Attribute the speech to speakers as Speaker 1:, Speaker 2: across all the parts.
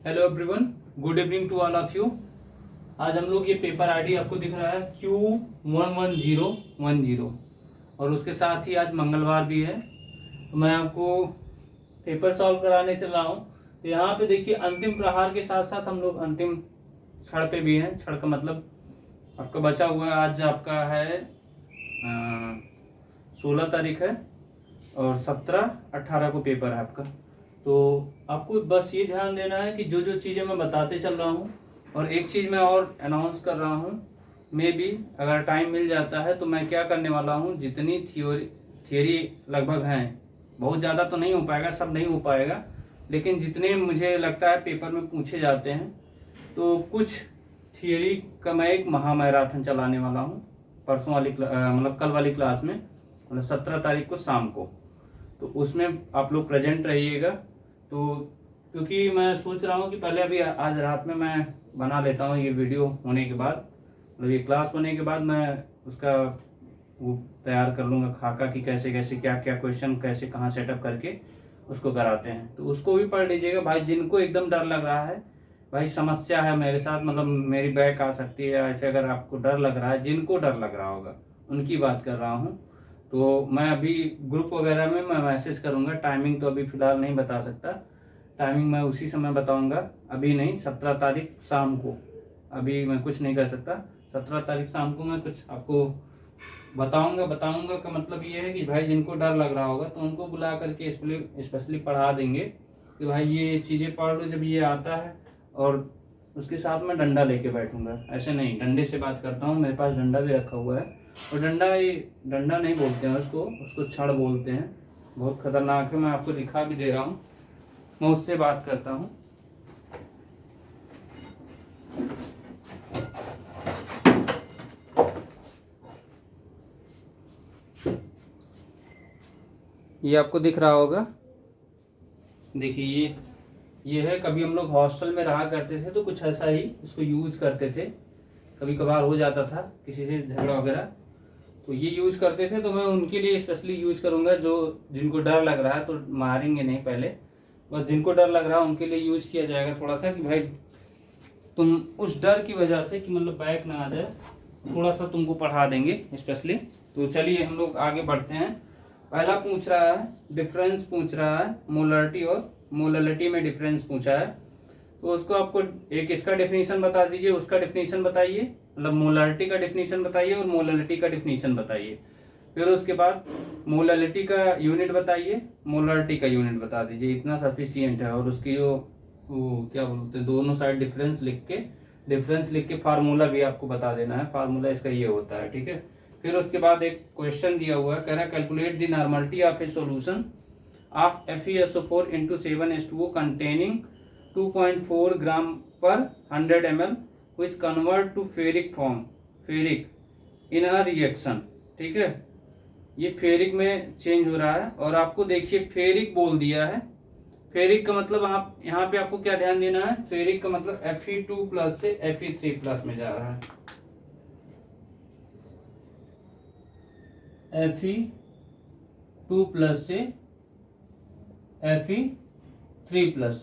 Speaker 1: Hello everyone, good evening to all of you. आज हम लोग ये पेपर आईडी आपको दिख रहा है Q11010 और उसके साथ ही आज मंगलवार भी है, तो मैं आपको पेपर सॉल्व कराने चल रहा हूँ। तो यहाँ पे देखिए, अंतिम प्रहार के साथ साथ हम लोग अंतिम क्षण पे भी हैं। क्षण का मतलब आपका बचा हुआ है, आज आपका है 16 तारीख है और 17-18 को पेपर है आपका। तो आपको बस ये ध्यान देना है कि जो जो चीज़ें मैं बताते चल रहा हूँ, और एक चीज़ मैं और अनाउंस कर रहा हूँ, मे भी अगर टाइम मिल जाता है तो मैं क्या करने वाला हूँ, जितनी थियोरी लगभग हैं, बहुत ज़्यादा तो नहीं हो पाएगा, सब नहीं हो पाएगा, लेकिन जितने मुझे लगता है पेपर में पूछे जाते हैं, तो कुछ थियोरी का मैं एक महामैराथन चलाने वाला हूँ परसों वाली मतलब कल वाली क्लास में, मतलब 17 तारीख को शाम को। तो उसमें आप लोग प्रेजेंट रहिएगा। तो क्योंकि मैं सोच रहा हूँ कि पहले अभी आज रात में मैं बना लेता हूँ, ये वीडियो होने के बाद, मतलब ये क्लास होने के बाद मैं उसका वो तैयार कर लूँगा खाका कि कैसे कैसे क्या क्या क्वेश्चन कैसे कहाँ सेटअप करके उसको कराते हैं। तो उसको भी पढ़ लीजिएगा भाई। जिनको एकदम डर लग रहा है, भाई समस्या है मेरे साथ, मतलब मेरी बैक आ सकती है ऐसे, अगर आपको डर लग रहा है, जिनको डर लग रहा होगा उनकी बात कर रहा हूँ, तो मैं अभी ग्रुप वगैरह में मैं मैसेज करूँगा। टाइमिंग तो अभी फ़िलहाल नहीं बता सकता, टाइमिंग मैं उसी समय बताऊँगा, अभी नहीं, 17 तारीख शाम को। अभी मैं कुछ नहीं कर सकता, 17 तारीख शाम को मैं कुछ आपको बताऊँगा। बताऊँगा का मतलब ये है कि भाई जिनको डर लग रहा होगा तो उनको बुला करके स्पेशली पढ़ा देंगे कि भाई ये चीज़ें पढ़ लो जब ये आता है, और उसके साथ में डंडा लेके बैठूंगा। ऐसे नहीं, डंडे से बात करता हूँ, मेरे पास डंडा भी रखा हुआ है। और डंडा नहीं बोलते हैं उसको छड़ बोलते हैं, बहुत खतरनाक है। मैं आपको दिखा भी दे रहा हूँ, मैं उससे बात करता हूँ। ये आपको दिख रहा होगा, देखिए ये है। कभी हम लोग हॉस्टल में रहा करते थे तो कुछ ऐसा ही इसको यूज करते थे, कभी कभार हो जाता था किसी से झगड़ा वगैरह, तो ये यूज करते थे। तो मैं उनके लिए स्पेशली यूज करूंगा, जो जिनको डर लग रहा है, तो मारेंगे नहीं पहले, बस जिनको डर लग रहा है उनके लिए यूज किया जाएगा थोड़ा सा, कि भाई तुम उस डर की वजह से कि मतलब बैक ना आ जाए, थोड़ा सा तुमको पढ़ा देंगे स्पेशली। तो चलिए हम लोग आगे बढ़ते हैं। पहला पूछ रहा है डिफरेंस, पूछ रहा है मोलरिटी और मोललिटी में डिफरेंस पूछा है। तो उसको आपको एक इसका डेफिनेशन बता दीजिए, उसका डेफिनेशन बताइए, मतलब मोलरिटी का डेफिनेशन बताइए और मोललिटी का डेफिनेशन बताइए। फिर उसके बाद मोललिटी का यूनिट बताइए, मोलरिटी का यूनिट बता दीजिए, इतना सफिशियंट है। और उसकी जो वो क्या बोलते हैं, दोनों साइड डिफरेंस लिख के फार्मूला भी आपको बता देना है, फार्मूला इसका ये होता है, ठीक है। फिर उसके बाद एक क्वेश्चन दिया हुआ है, कह रहा है calculate the normality of A solution of FeSO4 into 7H2O containing 2.4 gram per 100 ml which convert to ferric form, ferric in a reaction, ठीक है। ये फेरिक में चेंज हो रहा है, और आपको देखिए फेरिक बोल दिया है। फेरिक का मतलब आप यहाँ पे आपको क्या ध्यान देना है, फेरिक का मतलब Fe2+ से Fe3+ में जा रहा है, Fe2+ से Fe3+।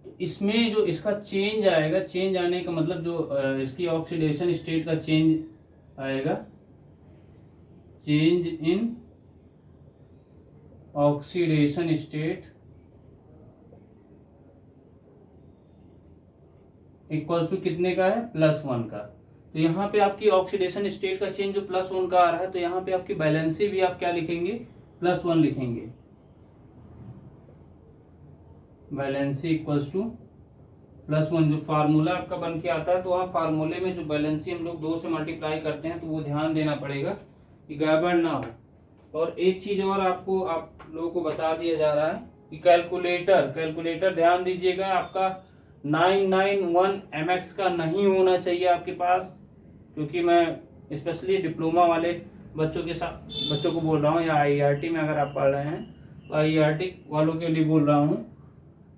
Speaker 1: तो इसमें जो इसका चेंज आएगा, चेंज आने का मतलब जो इसकी ऑक्सीडेशन स्टेट का चेंज आएगा, change in oxidation state equals to कितने का है, +1 का। तो यहाँ पे आपकी ऑक्सीडेशन स्टेट का चेंज जो +1 का आ रहा है, तो यहाँ पे आपकी बैलेंसी भी आप क्या लिखेंगे, +1 लिखेंगे। बैलेंसी इक्वल्स टू +1, जो फार्मूला आपका बन के आता है, तो वहाँ फार्मूले में जो बैलेंसी हम लोग 2 से मल्टीप्लाई करते हैं, तो वो ध्यान देना पड़ेगा कि गड़बड़ ना हो। और एक चीज और आपको आप लोगों को बता दिया जा रहा है कि कैलकुलेटर ध्यान दीजिएगा, आपका 991 mx का नहीं होना चाहिए आपके पास, क्योंकि मैं स्पेशली डिप्लोमा वाले बच्चों को बोल रहा हूँ, या IRT में अगर आप पढ़ रहे हैं तो IRT वालों के लिए बोल रहा हूँ।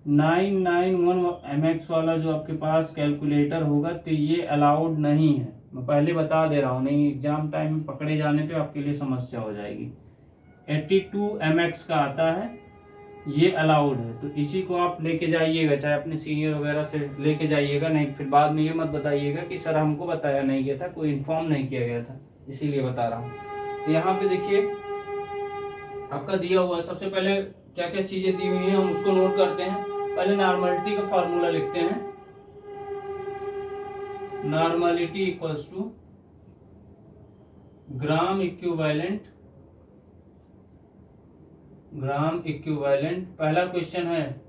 Speaker 1: 991 mx वाला जो आपके पास कैलकुलेटर होगा, तो ये अलाउड नहीं है, मैं पहले बता दे रहा हूँ, नहीं एग्जाम टाइम में पकड़े जाने पे आपके लिए समस्या हो जाएगी। 82 mx का आता है, ये अलाउड है, तो इसी को आप लेके जाइएगा, चाहे अपने सीनियर वगैरह से लेके जाइएगा, नहीं फिर बाद में ये मत बताइएगा कि सर हमको बताया नहीं गया था, कोई इन्फॉर्म नहीं किया गया था, इसीलिए बता रहा हूँ। तो यहाँ पे देखिए आपका दिया हुआ है, सबसे पहले क्या क्या चीजें दी हुई हैं हम उसको नोट करते हैं। पहले नॉर्मलिटी का फॉर्मूला लिखते हैं, normality equals to gram equivalent, gram equivalent, पहला क्वेश्चन है,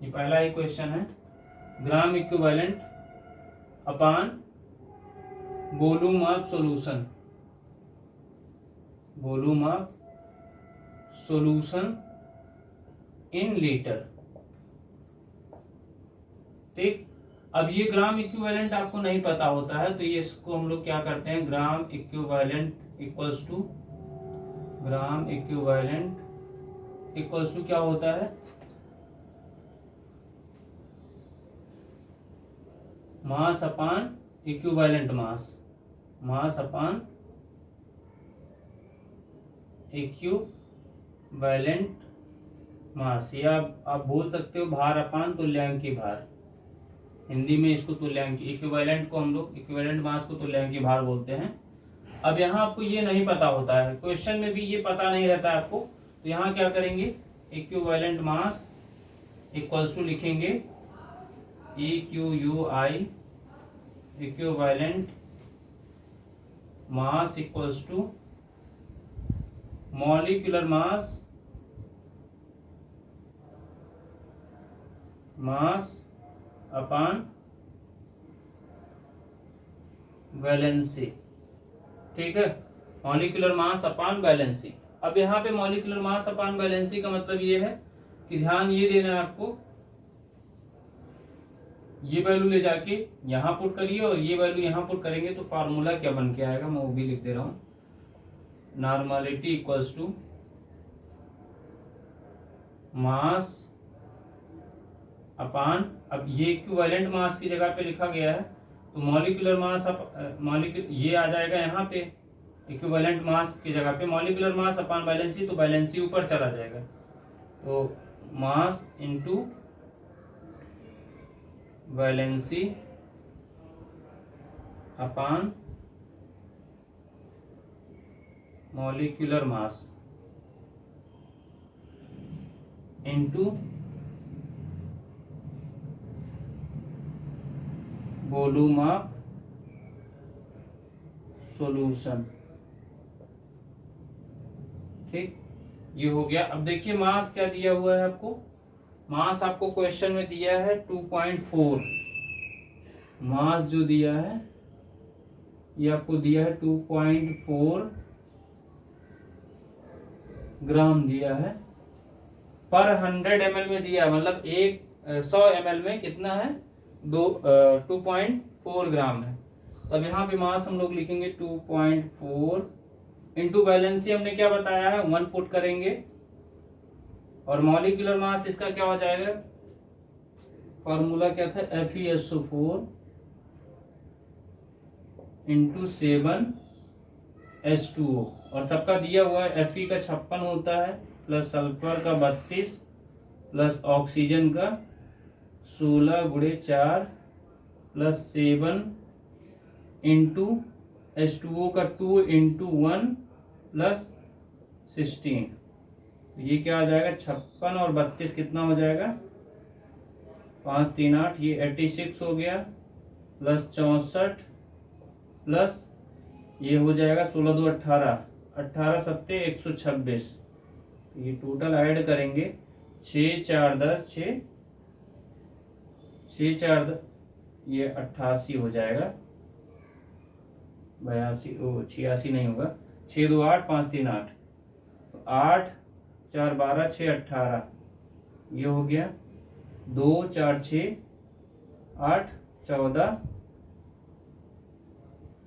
Speaker 1: ये पहला ही क्वेश्चन है, gram equivalent upon volume of solution, volume of solution in litre. ठीक, अब ये ग्राम इक्विवेलेंट आपको नहीं पता होता है, तो ये इसको हम लोग क्या करते हैं, gram equivalent equals to, gram equivalent equals to क्या होता है, मास अपान इक्विवेलेंट मास, मास अपान इक्विवेलेंट मास, या आप बोल सकते हो भार अपान तुल्यांकी भार, हिंदी में इसको तुल्यांकी, इक्विवेलेंट को हम लोग, इक्विवेलेंट मास को तुल्यांकी भार बोलते हैं। अब यहाँ आपको ये नहीं पता होता है, क्वेश्चन में भी ये पता नहीं रहता है आपको, तो यहाँ क्या करेंगे, इक्विवेलेंट मास इक्वल्स टू लिखेंगे EQUI, equivalent mass equals to molecular mass, mass upon valency. ठीक है, मॉलिक्यूलर मास अपान वैलेंसी। अब यहाँ पे मॉलिक्यूलर मास अपान वैलेंसी का मतलब ये है कि ध्यान ये देना है आपको, ये वैल्यू ले जाके यहाँ पुट करिए और ये वैल्यू यहाँ पुट करेंगे तो फार्मूला क्या बन के आएगा, मैं वो भी लिख दे रहा हूँ, नॉर्मलिटी इक्वल्स टू मास अपान, अब ये इक्विवेलेंट मास की जगह पे लिखा गया है तो मॉलिक्यूलर मास ये आ जाएगा यहाँ पे, इक्विवेलेंट मास की जगह पे मॉलिक्यूलर मास अपान वैलेंसी, तो वैलेंसी ऊपर चला जाएगा, तो mass into valency upon molecular mass into volume of solution. ठीक, ये हो गया। अब देखिए मास क्या दिया हुआ है आपको, मास आपको क्वेश्चन में दिया है 2.4, मास जो दिया है ये आपको दिया है 2.4 ग्राम दिया है, पर 100 ml में दिया है, मतलब 100 ml में कितना है, 2.4 ग्राम है। तो अब यहाँ पे मास हम लोग लिखेंगे 2.4 इंटू वैलेंसी हमने क्या बताया है 1 पुट करेंगे, और मॉलिक्यूलर मास इसका क्या हो जाएगा, फॉर्मूला क्या था, FeSO4 इंटू 7H2O, और सबका दिया हुआ है Fe का 56 होता है, प्लस सल्फर का 32, प्लस ऑक्सीजन का 16 गुणे 4 प्लस 7 इंटू H2O का 2 इंटू 1 प्लस 16, ये क्या आ जाएगा 56 और 32 कितना हो जाएगा 5 3 8, ये 86 हो गया, प्लस 64 प्लस ये हो जाएगा 16 2 18, 18 7 126, ये टोटल ऐड करेंगे 6 4 10 6 4 ये 88 हो जाएगा, 82 86 नहीं होगा, 6 2 8 5 3 8, तो 8 4 12 6 18, ये हो गया 2 4 6 8 14,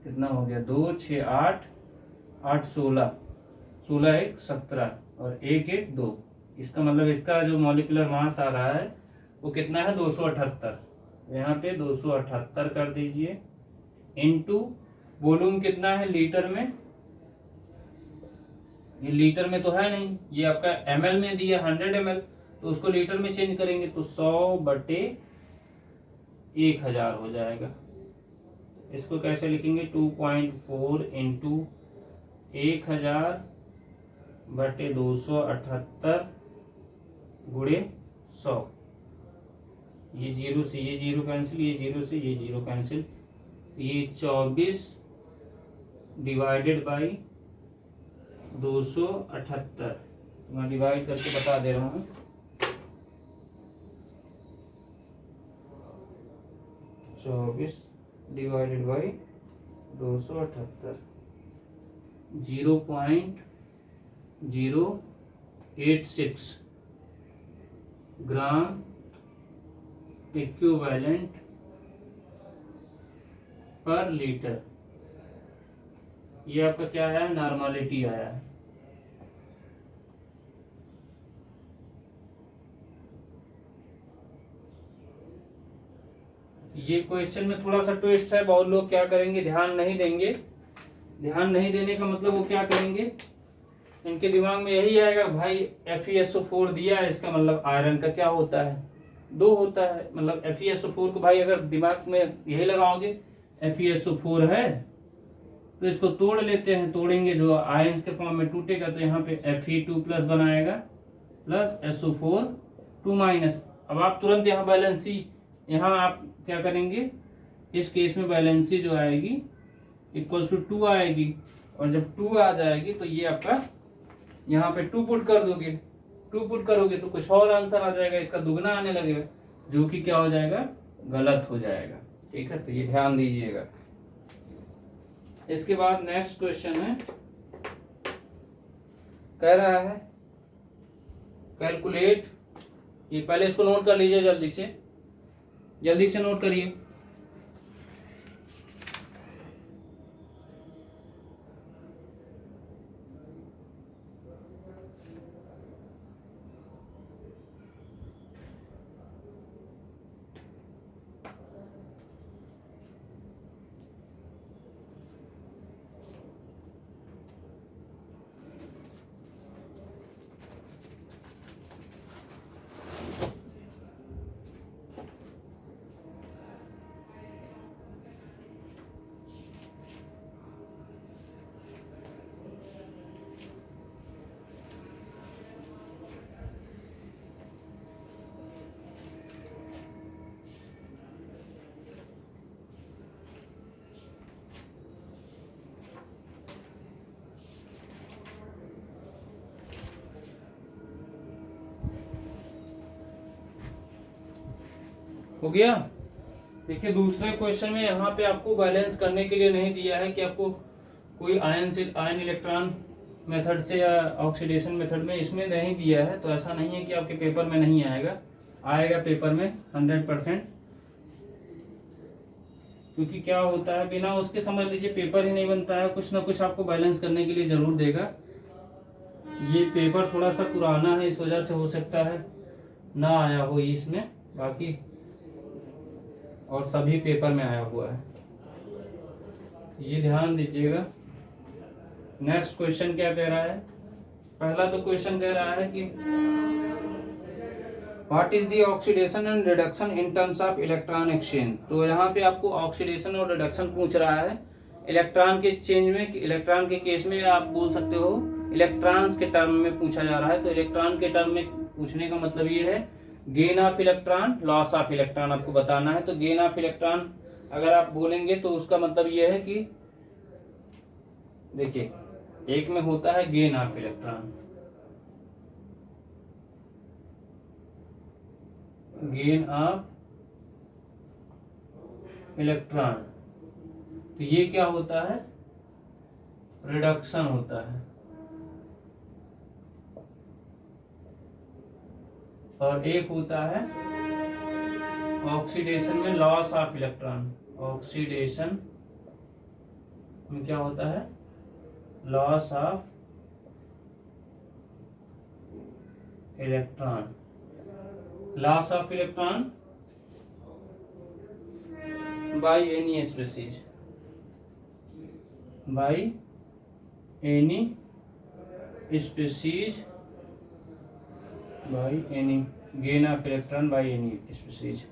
Speaker 1: कितना हो गया 2 6 8 8 16, 16 1 17 और 1 1 2, इसका मतलब इसका जो मॉलिक्यूलर मास आ रहा है वो कितना है 278, यहाँ पे 278 कर दीजिए, इनटू वॉल्यूम कितना है लीटर में, ये लीटर में तो है नहीं, ये आपका ml में दिया 100 ml, तो उसको लीटर में चेंज करेंगे तो 100/1000 हो जाएगा। इसको कैसे लिखेंगे, 2.4 इंटू 1000/278 गुणे 100। ये जीरो से ये जीरो कैंसिल, ये जीरो से ये जीरो कैंसिल, ये 24 डिवाइडेड बाई 278। मैं डिवाइड करके बता दे रहा हूँ। 24 डिवाइडेड बाई 278, 0.086 ग्राम इक्विवेलेंट पर लीटर। ये आपका क्या है, नॉर्मलिटी आया है। ये क्वेश्चन में थोड़ा सा ट्विस्ट है, बहुत लोग क्या करेंगे, ध्यान नहीं देंगे। ध्यान नहीं देने का मतलब वो क्या करेंगे, इनके दिमाग में यही आएगा, भाई FeSO4 दिया है, इसका मतलब आयरन का क्या होता है, 2 होता है। मतलब FeSO4 को भाई अगर दिमाग में यही लगाओगे FeSO4 है तो इसको तोड़ लेते हैं, तोड़ेंगे जो आयंस के फॉर्म में टूटेगा तो यहाँ पे Fe2+ बनाएगा प्लस SO4 2-। अब आप तुरंत यहाँ बैलेंसी, यहाँ आप क्या करेंगे, इस केस में बैलेंसी जो आएगी इक्वल्स टू 2 आएगी, और जब 2 आ जाएगी तो ये आपका यहाँ पे 2 पुट कर दोगे, 2 पुट करोगे तो कुछ और आंसर आ जाएगा, इसका दुगना आने लगेगा, जो कि क्या हो जाएगा, गलत हो जाएगा। ठीक है, तो ये ध्यान दीजिएगा। इसके बाद नेक्स्ट क्वेश्चन है, कह रहा है कैलकुलेट, ये पहले इसको नोट कर लीजिए, जल्दी से नोट करिए। हो गया। देखिए दूसरे क्वेश्चन में यहाँ पे आपको बैलेंस करने के लिए नहीं दिया है कि आपको कोई आयन इलेक्ट्रॉन मेथड से या ऑक्सीडेशन मेथड में, इसमें नहीं दिया है, तो ऐसा नहीं है कि आपके पेपर में नहीं आएगा, आएगा पेपर में 100%। क्योंकि क्या होता है, बिना उसके समझ लीजिए पेपर ही नहीं बनता है, कुछ ना कुछ आपको बैलेंस करने के लिए जरूर देगा। ये पेपर थोड़ा सा पुराना है, इस वजह से हो सकता है ना आया हो इसमें, बाकी और सभी पेपर में आया हुआ है, ये ध्यान दीजिएगा। नेक्स्ट क्वेश्चन क्या कह रहा है, पहला तो क्वेश्चन कह रहा है कि what is the oxidation and reduction in terms of electron exchange. तो यहाँ पे आपको ऑक्सीडेशन और रिडक्शन पूछ रहा है इलेक्ट्रॉन के चेंज में, इलेक्ट्रॉन के केस में आप बोल सकते हो इलेक्ट्रॉन्स के टर्म में पूछा जा रहा है। तो इलेक्ट्रॉन के टर्म में पूछने का मतलब ये है gain of electron, loss of electron आपको बताना है। तो गेन ऑफ इलेक्ट्रॉन अगर आप बोलेंगे तो उसका मतलब ये है कि देखिए एक में होता है gain of electron, gain of electron, तो ये क्या होता है, रिडक्शन होता है। और एक होता है ऑक्सीडेशन में लॉस ऑफ इलेक्ट्रॉन, ऑक्सीडेशन में क्या होता है, loss of electron, loss of electron by any species, by any species by any, gain of electron by any species.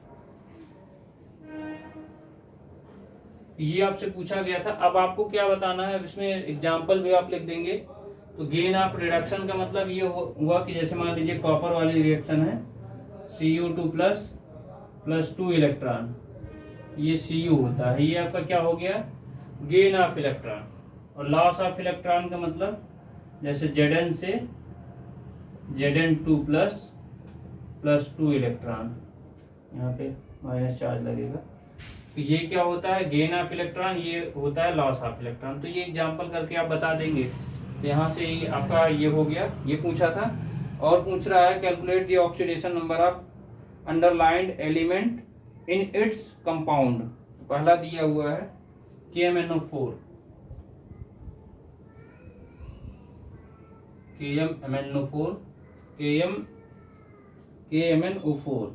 Speaker 1: ये आपसे पूछा गया था। अब आपको क्या बताना है, इसमें एग्जाम्पल भी आप लिख देंगे। तो गेन ऑफ रिडक्शन का मतलब ये हुआ कि जैसे मान लीजिए कॉपर वाली रिएक्शन है, Cu2 प्लस 2 इलेक्ट्रॉन, ये Cu होता है, ये आपका क्या हो गया, गेन ऑफ इलेक्ट्रॉन। और लॉस ऑफ इलेक्ट्रॉन का मतलब जैसे Zn से Zn2 प्लस 2 इलेक्ट्रॉन, यहाँ पे माइनस चार्ज लगेगा, तो ये क्या होता है, गेन ऑफ इलेक्ट्रॉन, ये होता है लॉस ऑफ इलेक्ट्रॉन। तो ये एग्जांपल करके आप बता देंगे। तो यहाँ से ही आपका ये हो गया, ये पूछा था। और पूछ रहा है calculate the oxidation number of underlined element in its compound. पहला दिया हुआ है KMnO4, KMnO4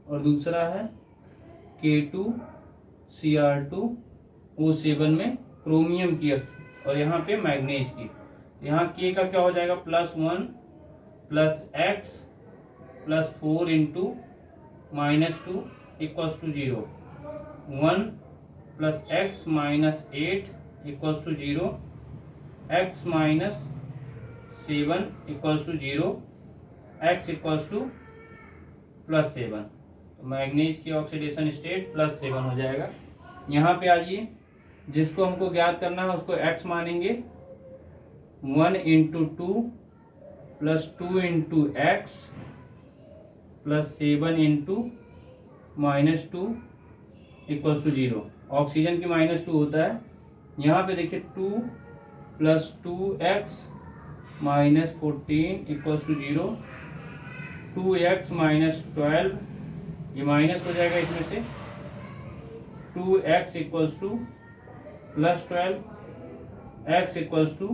Speaker 1: और दूसरा है K2Cr2O7 में क्रोमियम की और यहाँ पे मैग्नीज की। यहाँ K का क्या हो जाएगा, +1 plus x plus 4 into -2 equals to 0, 1 plus x minus 8 equals to 0, x minus 7 equals to 0, x equals to +7। तो मैग्नीज की ऑक्सीडेशन स्टेट +7 हो जाएगा। यहाँ पे आइए, जिसको हमको ज्ञात करना है उसको x मानेंगे, 1 into 2 plus 2 into x plus 7 into -2 equals to 0। Oxygen की -2 होता है। यहाँ पे देखिए 2 plus 2x minus 14 equals to 0, 2x minus 12, ये माइनस हो जाएगा इसमें से, 2x equals to +12, x equals to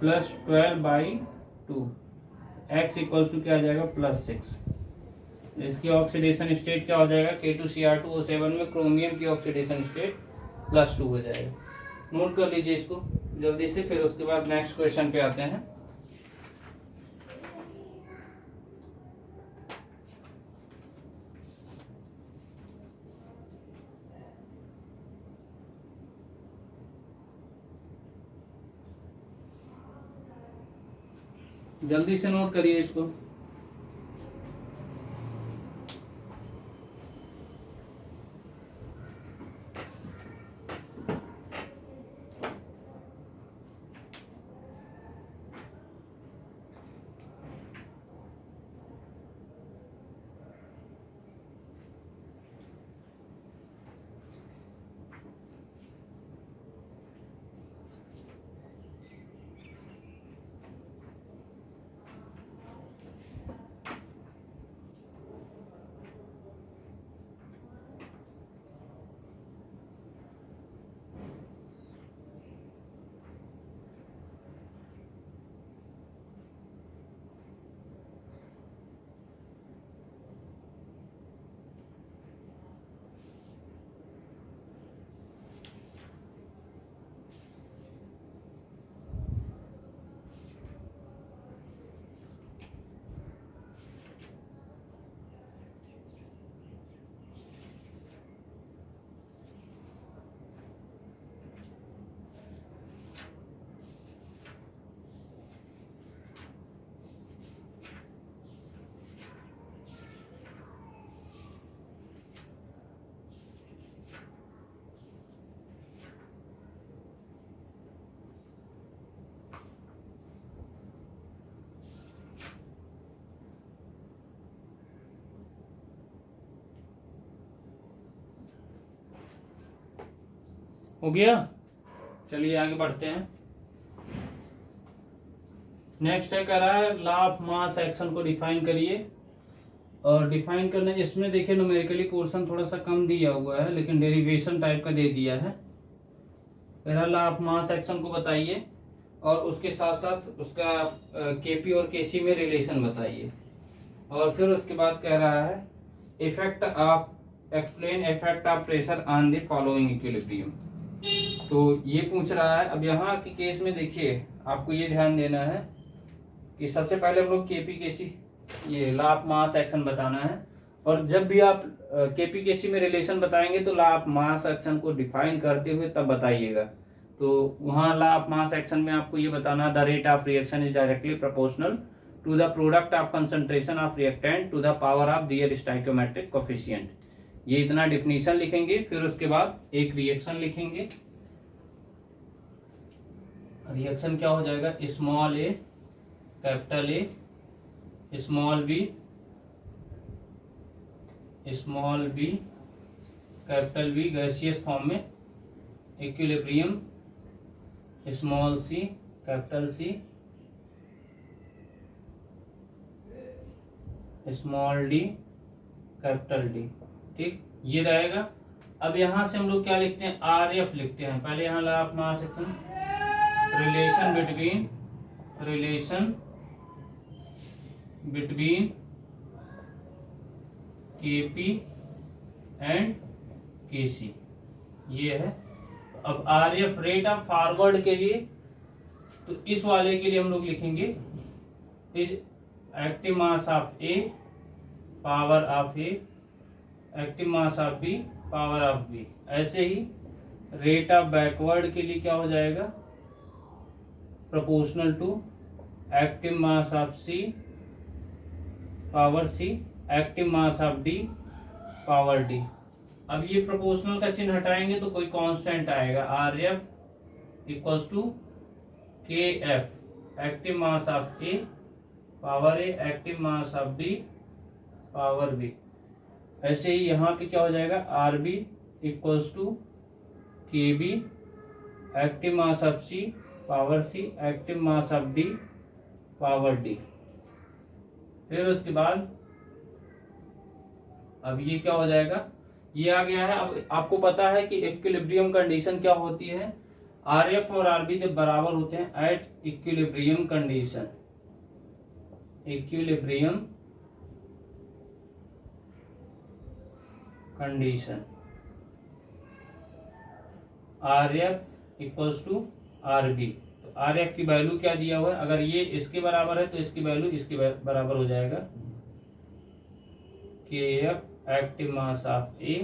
Speaker 1: +12/2, x equals to क्या आ जाएगा, +6। इसकी ऑक्सीडेशन स्टेट क्या हो जाएगा, K2Cr2O7 में क्रोमियम की ऑक्सीडेशन स्टेट +2 हो जाएगा। नोट कर लीजिए इसको जल्दी से, फिर उसके बाद नेक्स्ट क्वेश्चन पे आते हैं। जल्दी से नोट करिए इसको। हो गया, चलिए आगे बढ़ते हैं। नेक्स्ट है, कह रहा है लॉ ऑफ मास एक्शन को डिफाइन करिए। और डिफाइन करने, इसमें देखिए न्यूमेरिकली पोर्शन थोड़ा सा कम दिया हुआ है, लेकिन डेरिवेशन टाइप का दे दिया है। कह रहा है लॉ ऑफ मास एक्शन को बताइए और उसके साथ साथ उसका केपी और केसी में रिलेशन बताइए। और फिर उसके बाद कह रहा है explain effect of pressure on the following equilibrium. तो ये पूछ रहा है। अब यहाँ के केस में देखिए आपको ये ध्यान देना है कि सबसे पहले हम लोग केपी केसी ये लॉ ऑफ मास एक्शन बताना है, और जब भी आप केपी केसी में रिलेशन बताएंगे तो लॉ ऑफ मास एक्शन को डिफाइन करते हुए तब बताइएगा। तो वहाँ लॉ ऑफ मास एक्शन में आपको ये बताना, the rate of reaction is directly proportional to the product of concentration of reactant to the power of their stoichiometric coefficient. ये इतना डिफिनीशन लिखेंगे, फिर उसके बाद एक रिएक्शन लिखेंगे। रिएक्शन क्या हो जाएगा, small A capital A small B capital B gaseous form में, equilibrium small C capital C small D capital D. ठीक, ये रहेगा। अब यहां से हम लोग क्या लिखते हैं, आर एफ लिखते हैं। पहले यहां law of mass action, relation between KP and KC, ये है। अब R F rate of forward के लिए, तो इस वाले के लिए हम लोग लिखेंगे is active mass of A power of A active mass of B power of B. ऐसे ही रेट ऑफ बैकवर्ड के लिए क्या हो जाएगा, proportional to active mass of C power C active mass of D power D. अब ये proportional का चिन्ह हटाएंगे तो कोई कांस्टेंट आएगा, R F equals to K F active mass of A power A active mass of B power B. ऐसे ही यहाँ पे क्या हो जाएगा, R B equals to K B active mass of C power C active mass of D power D. फिर उसके बाद अब ये क्या हो जाएगा, ये आ गया है। अब आपको पता है कि इक्विलिब्रियम कंडीशन क्या होती है, आर एफ और आर बी जब बराबर होते हैं at equilibrium condition, R F equals to R B. तो आर एफ की वैल्यू क्या दिया हुआ है, अगर ये इसके बराबर है तो इसकी वैल्यू इसके बराबर हो जाएगा, K F active mass of A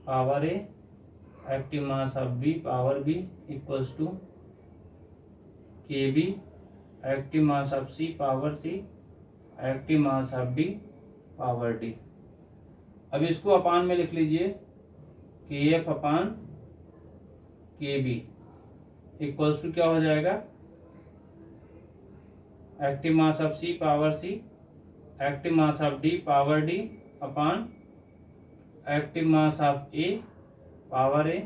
Speaker 1: power A active mass of B power B equals to K B active mass of C power C active mass of B power D. अब इसको अपान में लिख लीजिए, के एफ अपान के B equals to क्या हो जाएगा, active mass of C power C active mass of D power D upon active mass of A power A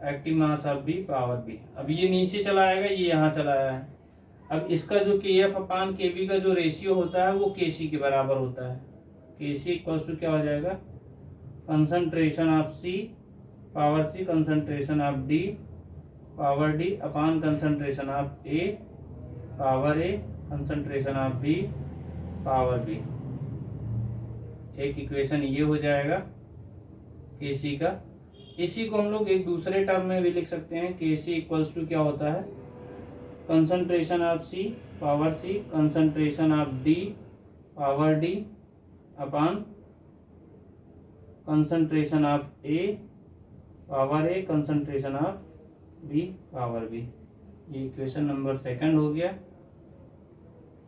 Speaker 1: active mass of B power B. अब ये नीचे चला आएगा, ये यहाँ चला आया है। अब इसका जो के एफ अपान के बी का जो रेशियो होता है वो के सी के बराबर होता है। के सी इक्वल्स टू क्या हो जाएगा, concentration of C power C concentration of D power D upon concentration of A power A concentration of B power B. एक इक्वेशन ये हो जाएगा के सी का। इसी को हम लोग एक दूसरे टर्म में भी लिख सकते हैं, के सी इक्वल्स टू क्या होता है, concentration of C power C concentration of D power D upon concentration of A power A concentration of B power B. ये इक्वेशन नंबर सेकंड हो गया।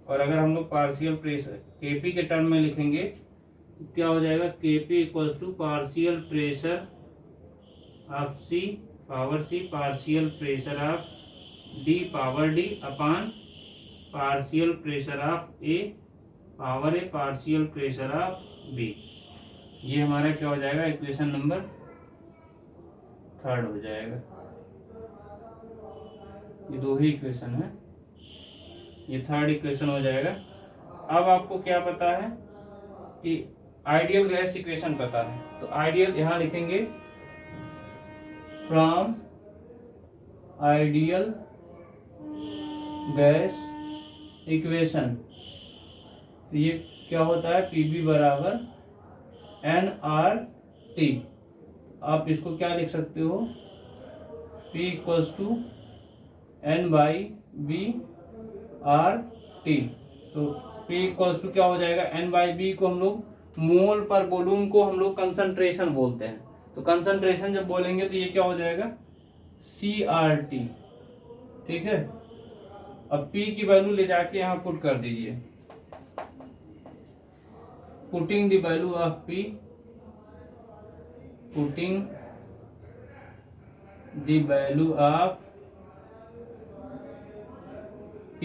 Speaker 1: और अगर हम लोग पार्शियल प्रेशर केपी के टर्म में लिखेंगे तो क्या हो जाएगा, KP equals to partial pressure of C power C partial pressure of D power D upon partial pressure of A power A partial pressure of B. ये हमारा क्या हो जाएगा, इक्वेशन नंबर थर्ड हो जाएगा। ये दो ही इक्वेशन है, ये थर्ड इक्वेशन हो जाएगा। अब आपको क्या पता है कि आइडियल गैस इक्वेशन पता है, तो आइडियल यहां लिखेंगे, फ्रॉम आइडियल गैस इक्वेशन। ये क्या होता है, पीबी बराबर एन आर टी। आप इसको क्या लिख सकते हो, P equals to N by V R T. तो P इक्वल्स टू क्या हो जाएगा, N बाई बी को हम लोग मोल पर वॉल्यूम को हम लोग कंसंट्रेशन बोलते हैं, तो कंसंट्रेशन जब बोलेंगे तो ये क्या हो जाएगा CRT। ठीक है, अब P की वैल्यू ले जाके यहाँ पुट कर दीजिए। Putting the value of P, putting the value of P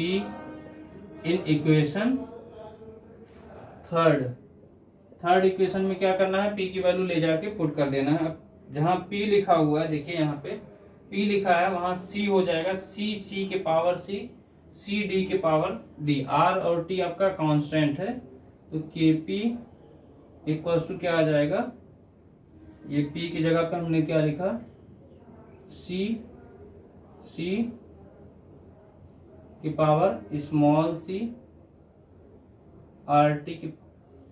Speaker 1: in equation third equation में क्या करना है, P की वैल्यू ले जाके पुट कर देना है। जहां P लिखा हुआ है, देखिए यहाँ पे P लिखा है, वहां C हो जाएगा C के पावर C, C D के पावर D। R और T आपका कांस्टेंट है, तो KP इक्वल्स टू क्या आ जाएगा, ये P की जगह पे हमने क्या लिखा, C की पावर स्मॉल c RT की,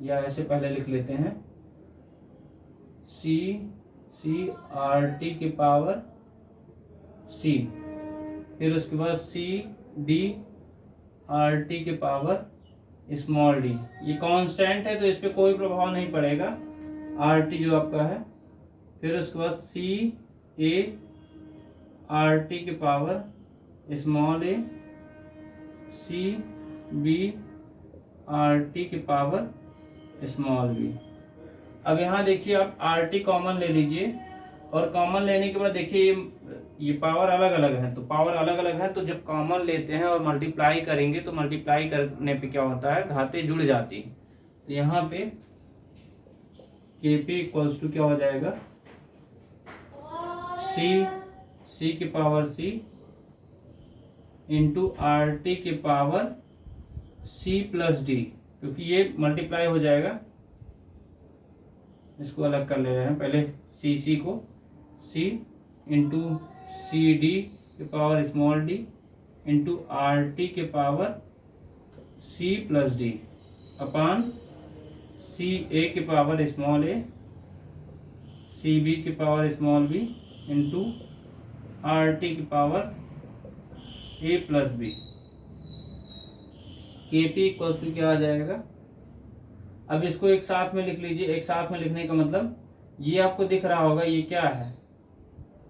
Speaker 1: या ऐसे पहले लिख लेते हैं C RT की पावर C, फिर उसके बाद CD RT के पावर स्मॉल d। ये कांस्टेंट है तो इस पे कोई प्रभाव नहीं पड़ेगा, RT जो आपका है। फिर उसके बाद CA RT के power small a, CB RT के पावर स्मॉल b। अब यहाँ देखिए आप RT कॉमन ले लीजिए, और कॉमन लेने के बाद देखिए ये पावर अलग अलग है, तो पावर अलग अलग है, तो जब कॉमन लेते हैं और मल्टीप्लाई करेंगे तो मल्टीप्लाई करने पे क्या होता है, घाते जुड़ जाती है। तो यहाँ पे KP इक्वल्स टू क्या हो जाएगा, C की पावर C इंटू RT की पावर C प्लस D, क्योंकि ये मल्टीप्लाई हो जाएगा। इसको अलग कर ले रहे हैं पहले, CC को C इंटू CD के power small d into RT के power C plus D upon CA के पावर स्मॉल a, CB के power small b into RT की power A plus B। KP equals to क्या आ जाएगा, अब इसको एक साथ में लिख लीजिए। एक साथ में लिखने का मतलब, ये आपको दिख रहा होगा ये क्या है,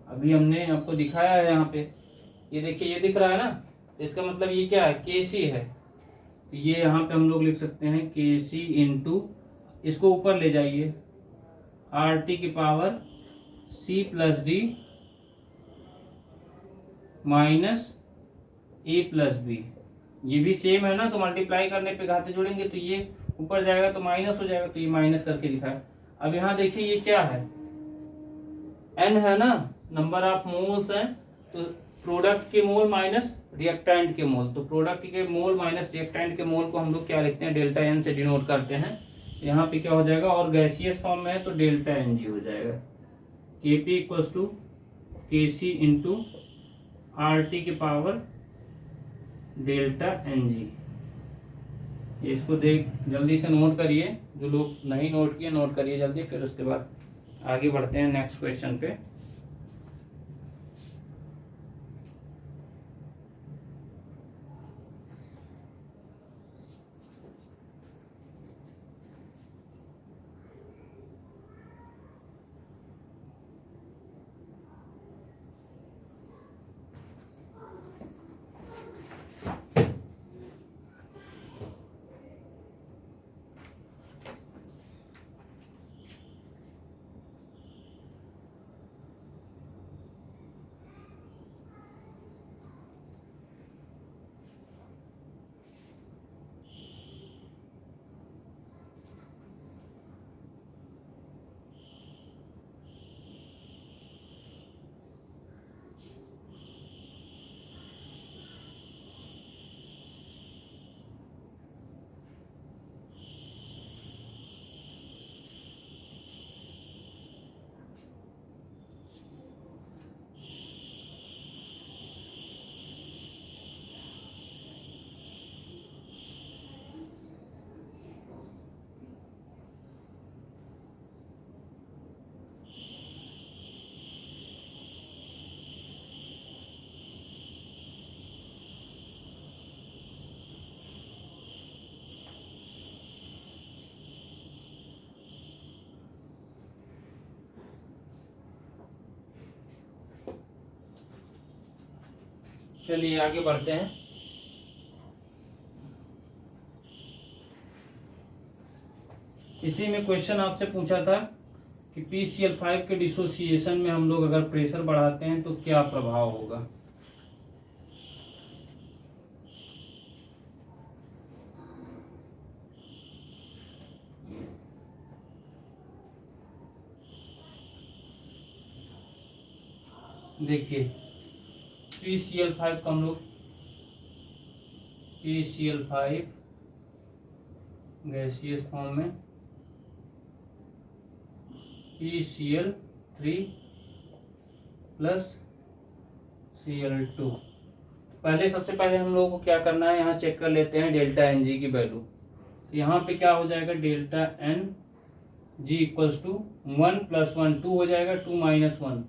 Speaker 1: अभी हमने आपको दिखाया है यहाँ पे, ये देखिए ये दिख रहा है ना, तो इसका मतलब ये क्या है, KC है। तो ये यहाँ पे हम लोग लिख सकते हैं KC इंटू, इसको ऊपर ले जाइए, RT की power C plus D minus A plus B। ये भी सेम है ना, तो मल्टीप्लाई करने पे घाते जुड़ेंगे तो ये ऊपर जाएगा तो माइनस हो जाएगा, तो ये माइनस करके लिखा है। अब यहाँ देखिए ये क्या है, N है ना, नंबर ऑफ मोल्स है, तो प्रोडक्ट के मोल माइनस रिएक्टेंट के मोल, तो प्रोडक्ट के मोल माइनस रिएक्टेंट के मोल को हम लोग क्या लिखते हैं, डेल्टा N से डिनोट करते हैं। यहाँ पे क्या हो जाएगा, और गैसियस फॉर्म में है तो डेल्टा Ng हो जाएगा। KP equals to KC into RT के पावर डेल्टा Ng। इसको देख जल्दी से नोट करिए, जो लोग नहीं नोट किए नोट करिए जल्दी, फिर उसके बाद आगे बढ़ते हैं नेक्स्ट क्वेश्चन पे। चलिए आगे बढ़ते हैं। इसी में क्वेश्चन आपसे पूछा था कि PCl5 के डिसोसिएशन में हम लोग अगर प्रेशर बढ़ाते हैं तो क्या प्रभाव होगा। देखिए PCl5 का हम लोग PCl5 गैसियस फॉर्म में PCl3 प्लस Cl2। पहले सबसे पहले हम लोगों को क्या करना है, यहाँ चेक कर लेते हैं डेल्टा एन जी की वैल्यू। तो यहाँ पे क्या हो जाएगा, delta N G equals to 1 + 1 2 हो जाएगा, 2 - 1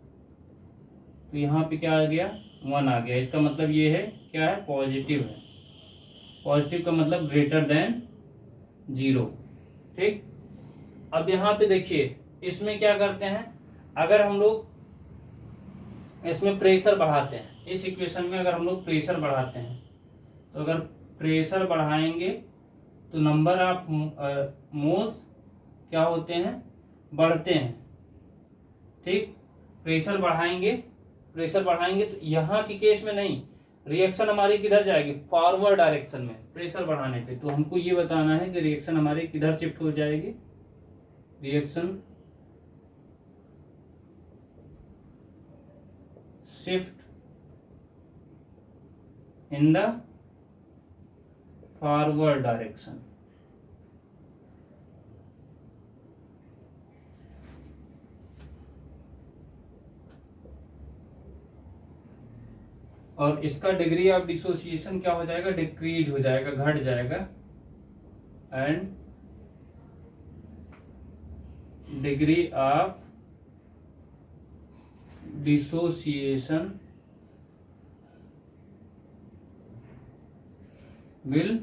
Speaker 1: तो यहाँ पे क्या आ गया, 1 आ गया। इसका मतलब ये है क्या है, पॉजिटिव है। पॉजिटिव का मतलब ग्रेटर देन 0। ठीक, अब यहाँ पे देखिए इसमें क्या करते हैं, अगर हम लोग इसमें प्रेशर बढ़ाते हैं, इस इक्वेशन में अगर हम लोग प्रेशर बढ़ाते हैं तो अगर प्रेशर बढ़ाएंगे तो नंबर ऑफ मोल्स क्या होते हैं, बढ़ते हैं। ठीक, प्रेशर बढ़ाएंगे तो यहाँ की केस में नहीं, रिएक्शन हमारी किधर जाएगी, फॉरवर्ड डायरेक्शन में प्रेशर बढ़ाने पे। तो हमको ये बताना है कि रिएक्शन हमारी किधर शिफ्ट हो जाएगी, reaction shift in the forward direction. और इसका डिग्री ऑफ डिसोसिएशन क्या हो जाएगा, डिक्रीज हो जाएगा, घट जाएगा। And degree of dissociation will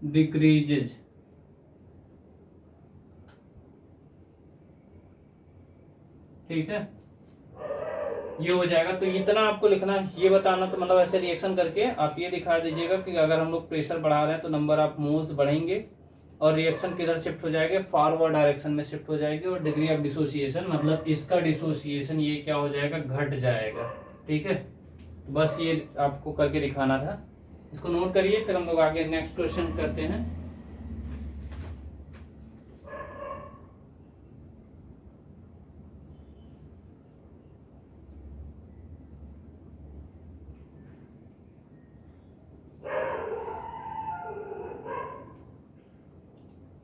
Speaker 1: decreases. ठीक है, ये हो जाएगा। तो इतना आपको लिखना है, ये बताना। तो मतलब ऐसे रिएक्शन करके आप ये दिखा दीजिएगा कि अगर हम लोग प्रेशर बढ़ा रहे हैं तो नंबर ऑफ मोल्स बढ़ेंगे और रिएक्शन किधर शिफ्ट हो जाएगा, फॉरवर्ड डायरेक्शन में शिफ्ट हो जाएगी। और डिग्री ऑफ डिसोसिएशन मतलब इसका डिसोसिएशन ये क्या हो जाएगा, घट जाएगा। ठीक है, बस ये आपको करके दिखाना था, इसको नोट करिए। फिर हम लोग आगे नेक्स्ट क्वेश्चन करते हैं।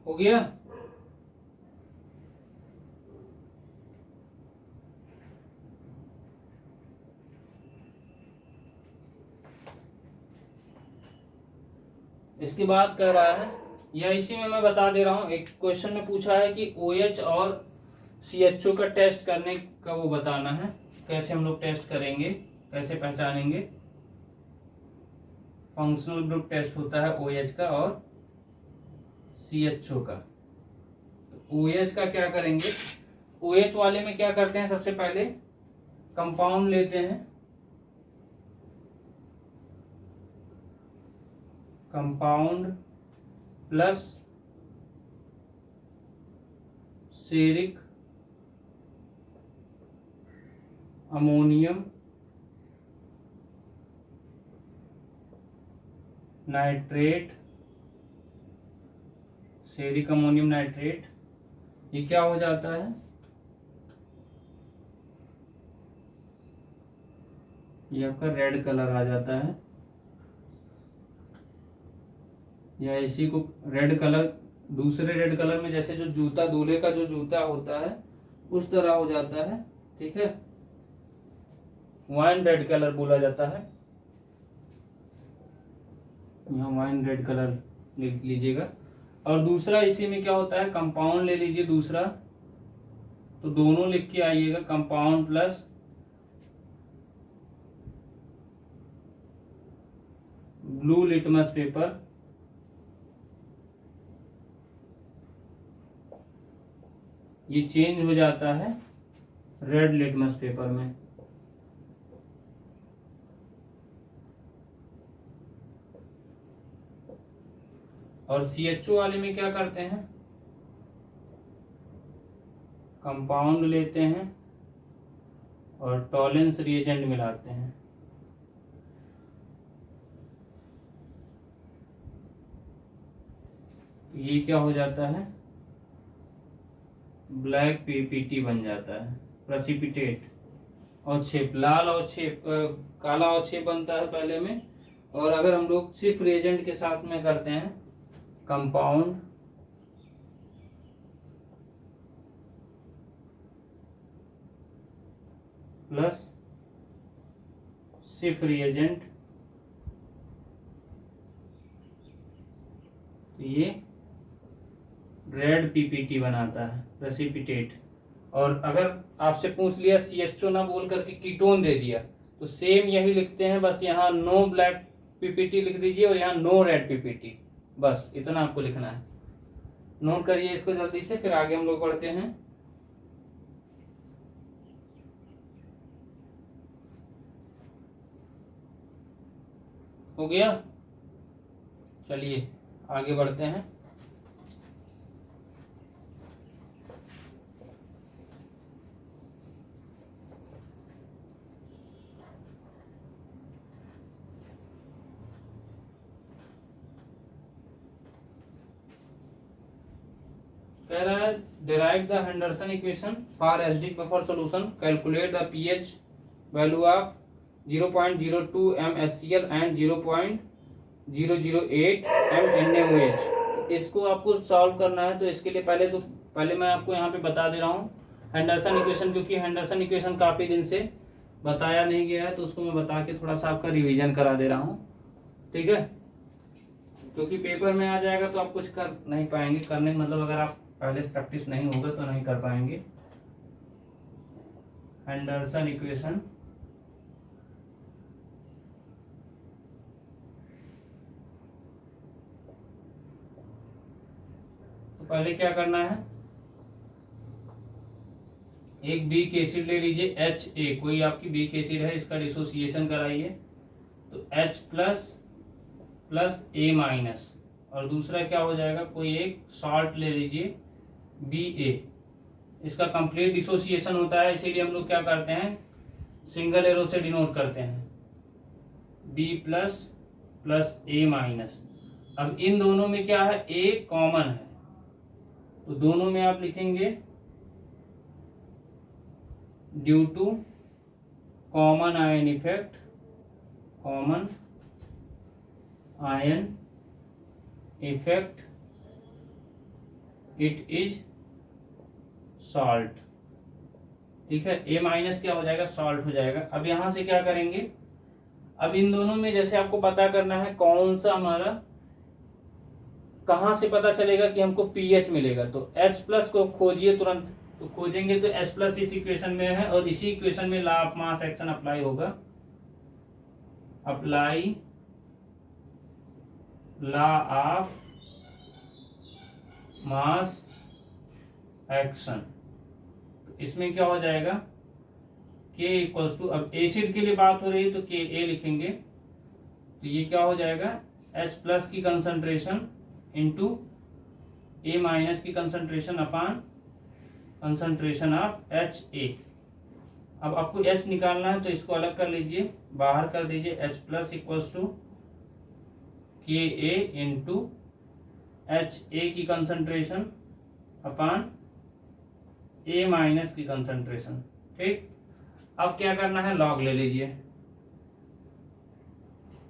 Speaker 1: हो गया, इसके बाद कह रहा है, या इसी में मैं बता दे रहा हूं, एक क्वेश्चन में पूछा है कि OH और CHO का टेस्ट करने का वो बताना है। कैसे हम लोग टेस्ट करेंगे, कैसे पहचानेंगे। फंक्शनल ग्रुप टेस्ट होता है OH का और CHO का। तो OH का क्या करेंगे, OH वाले में क्या करते हैं, सबसे पहले कंपाउंड लेते हैं, compound plus ceric ammonium nitrate, ceric ammonium nitrate, ये क्या हो जाता है, ये आपका रेड कलर आ जाता है। या इसी को रेड कलर, दूसरे रेड कलर में जैसे जो जूता, दूल्हे का जो जूता होता है उस तरह हो जाता है। ठीक है, वाइन रेड कलर बोला जाता है। यहाँ वाइन रेड कलर लिख लीजिएगा। और दूसरा इसी में क्या होता है, कंपाउंड ले लीजिए दूसरा, तो दोनों लिख के आइएगा, compound plus blue litmus paper. ये चेंज हो जाता है रेड लिटमस पेपर में। और CHO वाले में क्या करते हैं, कंपाउंड लेते हैं और टॉलेंस रिएजेंट मिलाते हैं। ये क्या हो जाता है, ब्लैक PPT बन जाता है, प्रेसिपिटेट। और छेप लाल और छेप काला और छेप बनता है पहले में। और अगर हम लोग सिर्फ रिएजेंट के साथ में करते हैं, कंपाउंड प्लस सिर्फ रिएजेंट, तो ये रेड PPT बनाता है, प्रेसिपिटेट। और अगर आपसे पूछ लिया CHO ना बोल करके कीटोन दे दिया, तो सेम यही लिखते हैं, बस यहाँ नो ब्लैक PPT लिख दीजिए और यहाँ नो रेड PPT, बस इतना आपको लिखना है। नोट करिए इसको जल्दी से, फिर आगे हम लोग बढ़ते हैं। हो गया, चलिए आगे बढ़ते हैं। कह रहा है derive the Henderson equation for acidic buffer solution, calculate the pH value of 0.02 MnHCl and 0.008 MnOH। इसको आपको सॉल्व करना है, तो इसके लिए पहले मैं आपको यहाँ पे बता दे रहा हूँ हेंडरसन इक्वेशन, क्योंकि हेंडरसन इक्वेशन काफी दिन से बताया नहीं गया है, तो उसको मैं बता के थोड़ा सा आपका रिवीजन करा दे रहा हूँ, ठीक है। क्योंकि पेपर में आ जाएगा तो आप कुछ कर नहीं पाएंगे, करने मतलब अगर आप पहले से प्रैक्टिस नहीं होगा तो नहीं कर पाएंगे। हेंडरसन इक्वेशन, तो पहले क्या करना है, एक बीक एसिड ले लीजिए HA, कोई आपकी बीक एसिड है, इसका डिसोसिएशन कराइए, तो H प्लस A माइनस, और दूसरा क्या हो जाएगा, कोई एक सॉल्ट ले लीजिए BA, इसका कंप्लीट डिसोसिएशन होता है, इसीलिए हम लोग क्या करते हैं, सिंगल एरो से डिनोट करते हैं, B प्लस A माइनस। अब इन दोनों में क्या है, A कॉमन है, तो दोनों में आप लिखेंगे due to common ion effect, common ion effect it is salt, ठीक है। A माइनस क्या हो जाएगा, सॉल्ट हो जाएगा। अब यहां से क्या करेंगे, अब इन दोनों में जैसे आपको पता करना है कौन सा हमारा, कहां से पता चलेगा कि हमको pH मिलेगा, तो H प्लस को खोजिए तुरंत, तो खोजेंगे तो H प्लस इस इक्वेशन में है, और इसी इक्वेशन में law of mass action apply होगा, apply law of mass action. तो इसमें क्या हो जाएगा, K इक्वल्स टू, अब एसिड के लिए बात हो रही है तो Ka लिखेंगे, तो ये क्या हो जाएगा, H प्लस की कंसंट्रेशन इंटू A माइनस की concentration upon concentration of HA। अब आपको H निकालना है, तो इसको अलग कर लीजिए, बाहर कर दीजिए, H plus equals to Ka into HA की कंसंट्रेशन अपॉन A माइनस की कंसंट्रेशन, ठीक। अब क्या करना है, लॉग ले लीजिए,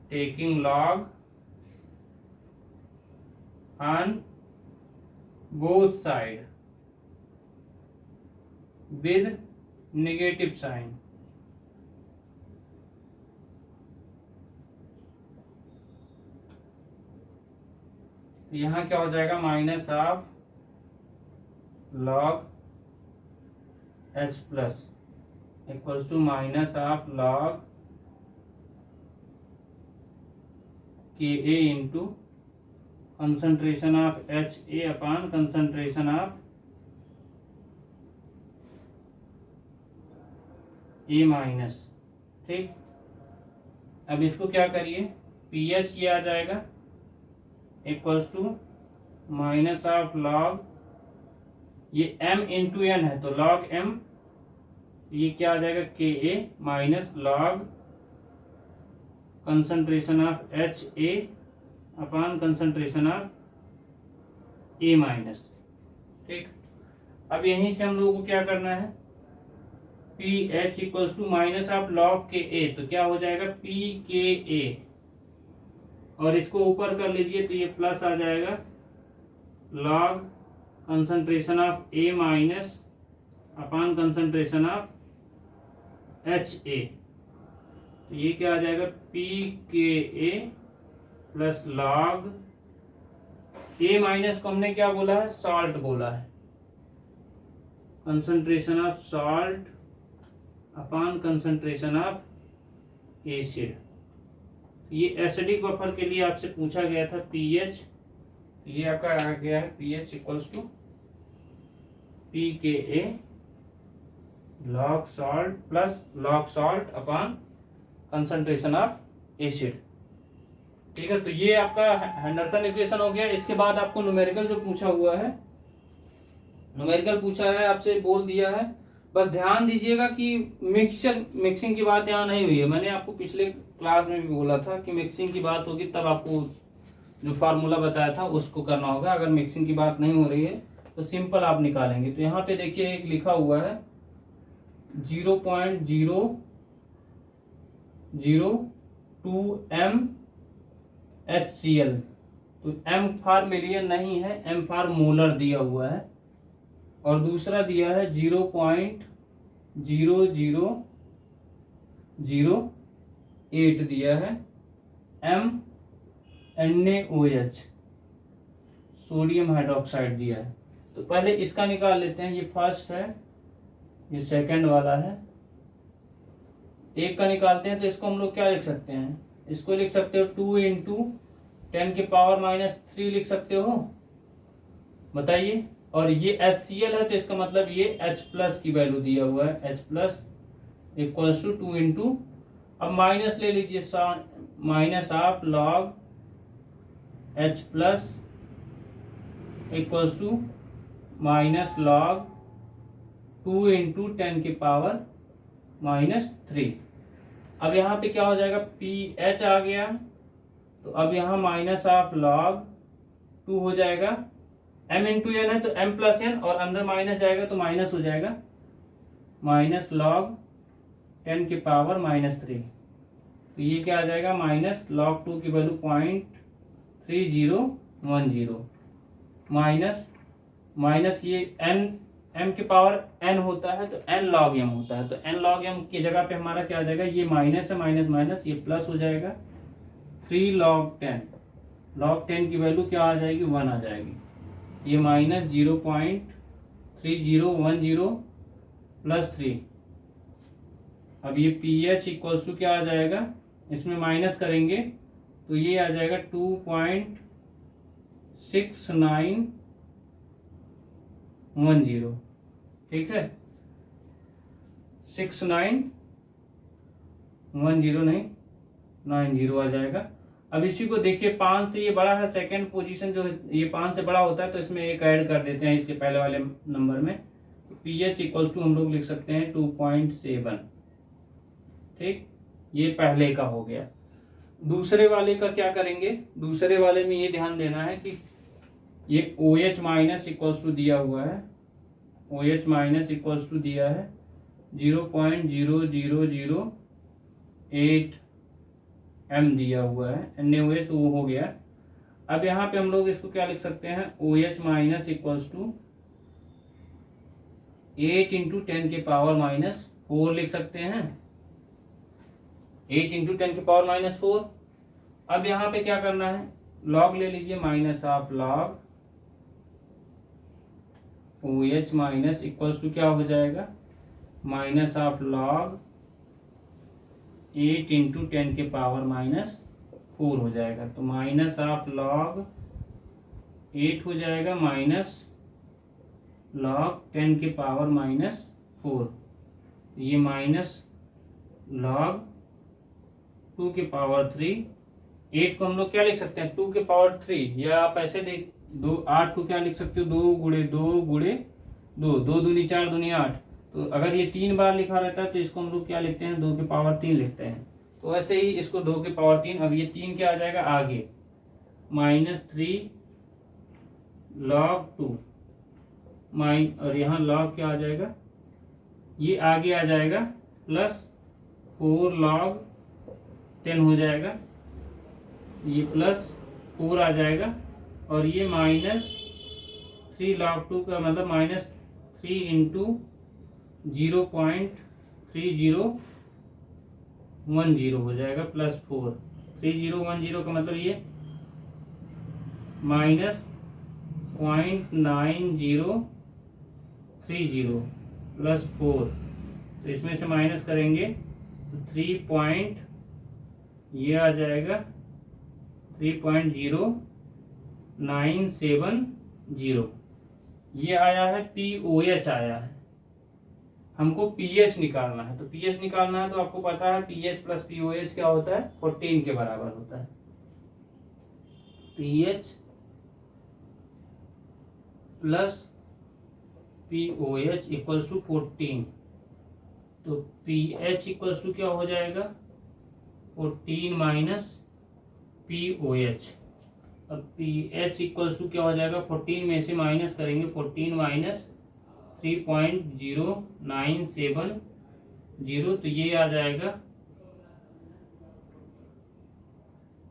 Speaker 1: taking log on both side with negative sign, यहां क्या हो जाएगा, minus of log H plus equals to minus of log Ka into concentration of HA upon concentration of A minus, ठीक। अब इसको क्या करिए, pH ये आ जाएगा equals to minus of log, ये m इंटू एन है तो लॉग m, ये क्या आ जाएगा K A minus log concentration of H A upon concentration of A minus. ठीक, अब यहीं से हम लोगों को क्या करना है, P H equals to minus of log K A, तो क्या हो जाएगा पी के ए, और इसको ऊपर कर लीजिए तो ये प्लस आ जाएगा log concentration of A minus upon concentration of H ए, तो ये क्या आ जाएगा पी के ए प्लस लॉग ए माइनस को हमने क्या बोला है, सॉल्ट बोला है, concentration of salt upon concentration of acid. ये एसिडिक बफर के लिए आपसे पूछा गया था पीएच, ये आपका आ गया है pH equals to P K A log salt plus log salt upon concentration of acid. ठीक है, तो ये आपका हेंडरसन इक्वेशन हो गया। इसके बाद आपको न्यूमेरिकल जो पूछा हुआ है, न्यूमेरिकल पूछा है आपसे, बोल दिया है, बस ध्यान दीजिएगा कि मिक्सिंग की बात यहाँ नहीं हुई है। मैंने आपको पिछले क्लास में भी बोला था कि मिक्सिंग की बात होगी तब आपको जो फार्मूला बताया था उसको करना होगा। अगर मिक्सिंग की बात नहीं हो रही है तो सिंपल आप निकालेंगे। तो यहाँ पे देखिए एक लिखा हुआ है 0.002 MHCl, तो M फॉर मिलियन नहीं है, M फॉर मोलर दिया हुआ है, और दूसरा दिया है 0.0008 दिया है MnOH, सोडियम हाइड्रोक्साइड दिया है। तो पहले इसका निकाल लेते हैं, ये फर्स्ट है, ये सेकंड वाला है। एक का निकालते हैं तो इसको हम लोग क्या लिख सकते हैं, इसको लिख सकते हो 2 इंटू 10 के पावर माइनस 3 लिख सकते हो, बताइए। और ये HCl है तो इसका मतलब ये H प्लस की वैल्यू दिया हुआ है, H plus equals to 2 into, अब माइनस ले लीजिए, minus of log H plus equals to minus log 2 into 10 के पावर माइनस 3। अब यहाँ पे क्या हो जाएगा, PH आ गया, तो अब यहाँ माइनस ऑफ लॉग 2 हो जाएगा, m इंटू एन है तो m प्लस एन, और अंदर माइनस जाएगा तो माइनस हो जाएगा, माइनस लॉग 10 की पावर माइनस 3, तो ये क्या आ जाएगा, माइनस लॉग 2 की वैल्यू 0.3010, माइनस ये n m की पावर n होता है तो n log m होता है, तो n log m की जगह पे हमारा क्या आ जाएगा, ये माइनस है, माइनस माइनस ये प्लस हो जाएगा, 3 log 10, log 10 की वैल्यू क्या आ जाएगी, 1 आ जाएगी, ये माइनस 0.3010 प्लस 3। अब ये pH इक्वल्स टू क्या आ जाएगा, इसमें माइनस करेंगे तो ये आ जाएगा 2.6910, ठीक है, 6910 नहीं 90 आ जाएगा। अब इसी को देखिए 5 से ये बड़ा है, सेकंड पोजीशन जो ये 5 से बड़ा होता है तो इसमें एक ऐड कर देते हैं इसके पहले वाले नंबर में, pH इक्वल्स टू हम लोग लिख सकते हैं 2.7, ठीक, ये पहले का हो गया। दूसरे वाले का क्या करेंगे, दूसरे वाले में ये ध्यान देना है कि ये OH माइनस इक्वल्स टू दिया हुआ है, OH माइनस इक्वल्स टू दिया है 0.0008 M दिया हुआ है, NaOH तो वो हो गया। अब यहाँ पे हम लोग इसको क्या लिख सकते हैं, OH minus equals to 8 into 10 के पावर माइनस 4 लिख सकते हैं, 8 इंटू 10 के पावर माइनस 4। अब यहाँ पे क्या करना है, लॉग ले लीजिए, minus of log OH minus equals to क्या हो जाएगा, माइनस ऑफ लॉग 8 इंटू 10 के पावर माइनस 4 हो जाएगा, तो माइनस ऑफ लॉग 8 हो जाएगा माइनस लॉग 10 के पावर माइनस 4, ये माइनस लॉग 2 के पावर 3। 8 को हम लोग क्या लिख सकते हैं, 2 के पावर 3, या आप ऐसे दो 8 को क्या लिख सकते हो, 2 गुणे 2 गुणे 2, 2 दूनी 4 दूनी 8। तो अगर ये 3 बार लिखा रहता है तो इसको हम लोग क्या लिखते हैं, 2 की पावर 3 लिखते हैं। तो ऐसे ही इसको 2 की पावर 3, अब ये 3 क्या आ जाएगा आगे, -3 log 2 और यहाँ log क्या आ जाएगा, ये आगे आ जाएगा +4 log 10 हो जाएगा, ये +4 आ जाएगा, और ये -3 log 2 का मतलब -3 इंटू 0.3010 हो जाएगा, +4 3010 का मतलब ये -0.9030 +4। तो इसमें से माइनस करेंगे तो 3 ये आ जाएगा 3.0970। ये आया है POH आया है, हमको पीएच निकालना है। तो पीएच निकालना है तो आपको पता है पीएच प्लस पीओएच क्या होता है, 14 के बराबर होता है। PH plus pOH equals to 14। तो पीएच इक्वल्स टू क्या हो जाएगा, 14 माइनस पीओएच। अब पीएच इक्वल्स टू क्या हो जाएगा, 14 में से माइनस करेंगे, 14 माइनस 3.0970, तो ये आ जाएगा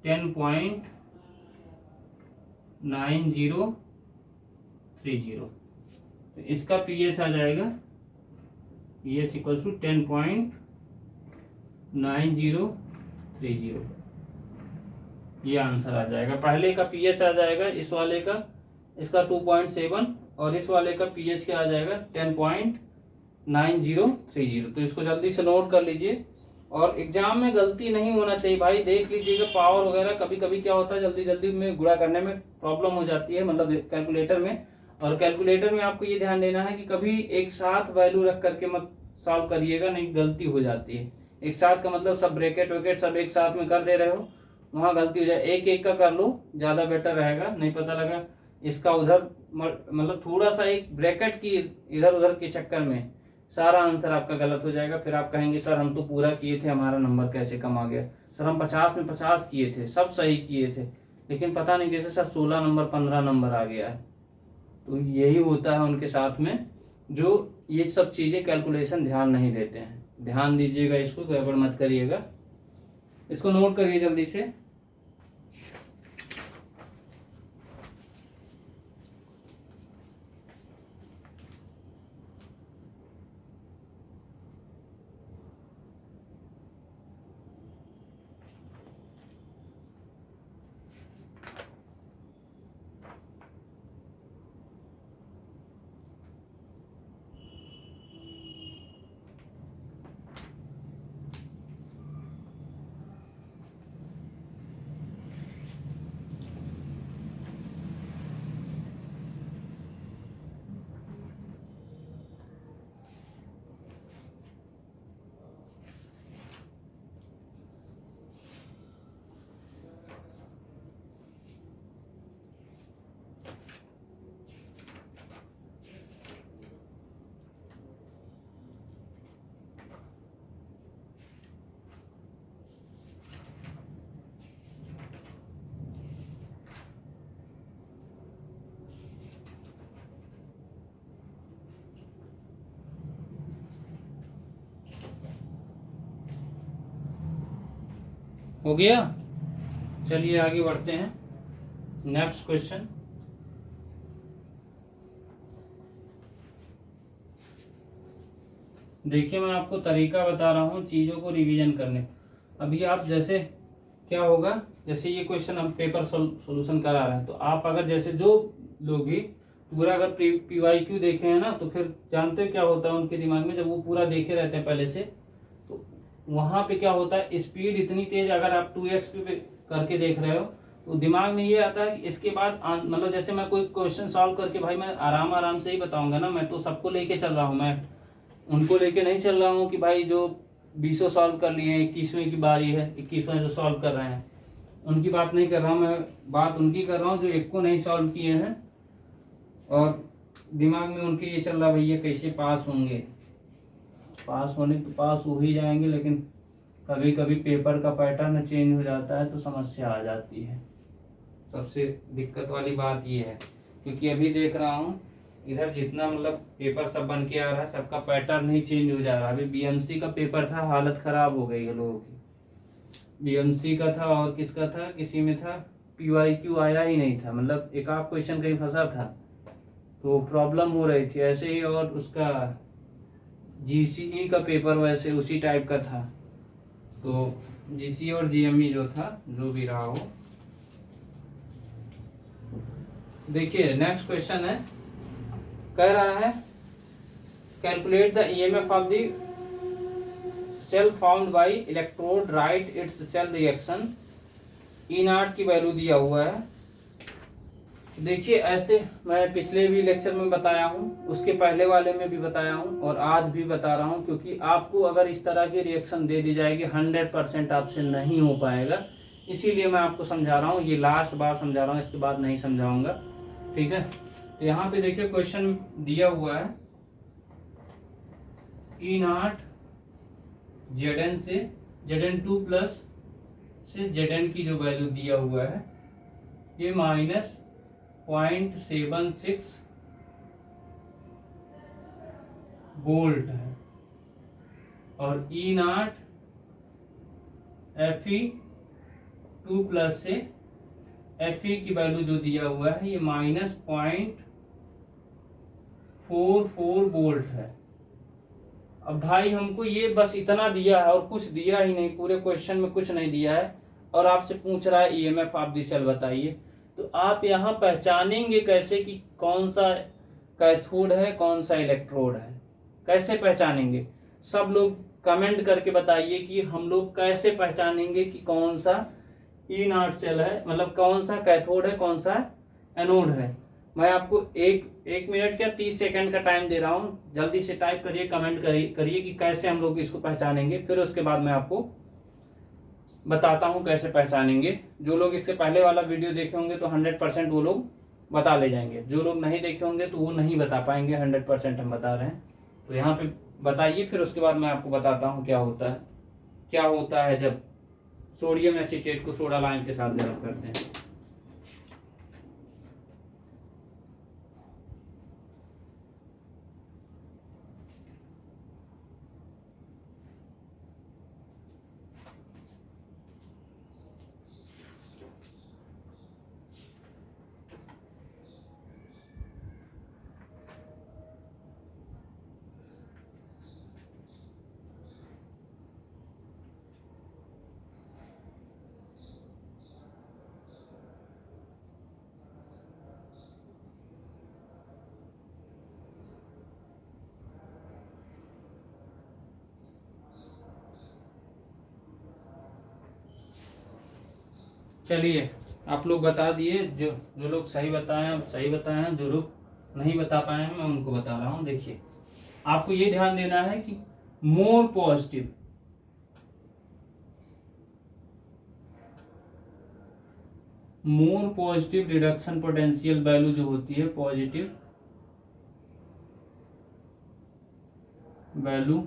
Speaker 1: 10.9030। तो इसका पीएच आ जाएगा, पीएच इक्वल्स टू 10.9030। ये आंसर आ जाएगा। पहले का पीएच आ जाएगा, इस वाले का, इसका 2.7, और इस वाले का पीएच क्या आ जाएगा 10.9030। तो इसको जल्दी से नोट कर लीजिए, और एग्जाम में गलती नहीं होना चाहिए भाई। देख लीजिएगा पावर वगैरह कभी कभी क्या होता है, जल्दी जल्दी में गुणा करने में प्रॉब्लम हो जाती है, मतलब कैलकुलेटर में। और कैलकुलेटर में आपको ये ध्यान देना है कि कभी एक साथ वैल्यू रख करके मत सॉल्व करिएगा, नहीं गलती हो जाती है। एक साथ का मतलब सब ब्रैकेट वैकेट सब एक साथ में कर दे रहे हो, वहाँ गलती हो जाए। एक एक का कर लो, ज़्यादा बेटर रहेगा, नहीं पता लगा इसका उधर, मतलब थोड़ा सा एक ब्रैकेट की इधर उधर के चक्कर में सारा आंसर आपका गलत हो जाएगा। फिर आप कहेंगे सर हम तो पूरा किए थे, हमारा नंबर कैसे कम आ गया। सर हम 50 में 50 किए थे, सब सही किए थे, लेकिन पता नहीं कैसे सर 16 नंबर 15 नंबर आ गया है। तो यही होता है उनके साथ में, जो ये सब चीज़ें कैलकुलेशन ध्यान नहीं देते हैं। ध्यान दीजिएगा, इसको गड़बड़ मत करिएगा। इसको नोट करिए जल्दी से। हो गया, चलिए आगे बढ़ते हैं। नेक्स्ट क्वेश्चन, देखिए मैं आपको तरीका बता रहा हूँ चीज़ों को रिवीजन करने। अभी आप जैसे क्या होगा, जैसे ये क्वेश्चन हम पेपर सॉल्यूशन करा रहे हैं, तो आप अगर जैसे जो लोग भी पूरा अगर PYQ देखे हैं ना, तो फिर जानते हो क्या होता है उनके दिमाग में, जब वो पूरा देखे रहते हैं पहले से, तो वहाँ पे क्या होता है, स्पीड इतनी तेज, अगर आप 2x पे करके देख रहे हो तो दिमाग में ये आता है कि इसके बाद मतलब जैसे मैं कोई क्वेश्चन सॉल्व करके भाई मैं आराम आराम से ही बताऊंगा ना, मैं तो सबको लेके चल रहा हूँ, मैं उनको लेके नहीं चल रहा हूँ कि भाई जो 20 सॉल्व कर लिए हैं 21वें की बारी है, 21वें जो सॉल्व कर रहे हैं। उनकी बात नहीं कर रहा हूँ, मैं बात उनकी कर रहा हूँ जो एक को नहीं सॉल्व किए हैं और दिमाग में उनके ये चल रहा भैया कैसे पास होंगे। पास होने तो पास हो ही जाएंगे, लेकिन कभी कभी पेपर का पैटर्न चेंज हो जाता है तो समस्या आ जाती है। सबसे दिक्कत वाली बात ये है, क्योंकि अभी देख रहा हूँ इधर जितना मतलब पेपर सब बन के आ रहा है सबका पैटर्न ही चेंज हो जा रहा है। अभी बीएमसी का पेपर था, हालत खराब हो गई है लोगों की। बीएमसी का था और किसका था, किसी में था पीवाईक्यू आया ही नहीं था, मतलब एक आध क्वेश्चन कहीं फंसा था तो प्रॉब्लम हो रही थी ऐसे ही। और उसका जीसीई का पेपर वैसे उसी टाइप का था, तो जीसीई और जीएमई जो था, जो भी रहा हो। देखिए नेक्स्ट क्वेश्चन है, कह रहा है calculate the EMF of the cell found by electrode, right it's cell reaction. E naught की वैल्यू दिया हुआ है। देखिए ऐसे मैं पिछले भी लेक्चर में बताया हूँ, उसके पहले वाले में भी बताया हूँ और आज भी बता रहा हूँ, क्योंकि आपको अगर इस तरह की रिएक्शन दे दी जाएगी 100% आपसे नहीं हो पाएगा, इसीलिए मैं आपको समझा रहा हूँ। ये लास्ट बार समझा रहा हूँ, इसके बाद नहीं समझाऊंगा, ठीक है। तो यहाँ पे देखिए क्वेश्चन दिया हुआ है ई नॉट Zn से Zn2 प्लस से Zn की जो वैल्यू दिया हुआ है ये -0.76 वोल्ट है, और ई नॉट Fe2 प्लस से Fe की वैल्यू जो दिया हुआ है ये -0.44 वोल्ट है। अब भाई हमको ये बस इतना दिया है और कुछ दिया ही नहीं, पूरे क्वेश्चन में कुछ नहीं दिया है, और आपसे पूछ रहा है ईएमएफ ऑफ द सेल बताइए। तो आप यहाँ पहचानेंगे कैसे कि कौन सा कैथोड है कौन सा इलेक्ट्रोड है, कैसे पहचानेंगे? सब लोग कमेंट करके बताइए कि हम लोग कैसे पहचानेंगे कि कौन सा ई नॉट सेल है, मतलब कौन सा कैथोड है कौन सा एनोड है। मैं आपको एक मिनट क्या 30 सेकंड का टाइम दे रहा हूँ, जल्दी से टाइप करिए, कमेंट करिए कि कैसे हम लोग इसको पहचानेंगे, फिर उसके बाद मैं आपको बताता हूँ कैसे पहचानेंगे। जो लोग इसके पहले वाला वीडियो देखे होंगे तो 100% वो लोग बता ले जाएंगे, जो लोग नहीं देखे होंगे तो वो नहीं बता पाएंगे। 100% हम बता रहे हैं, तो यहाँ पे बताइए, फिर उसके बाद मैं आपको बताता हूँ क्या होता है जब सोडियम एसीटेट को सोडा लाइम के साथ गर्म करते हैं। चलिए आप लोग बता दिए, जो लोग सही बताए हैं सही बताए हैं, जो लोग नहीं बता पाए हैं मैं उनको बता रहा हूँ। देखिए आपको ये ध्यान देना है कि मोर पॉजिटिव रिडक्शन पोटेंशियल वैल्यू जो होती है, पॉजिटिव वैल्यू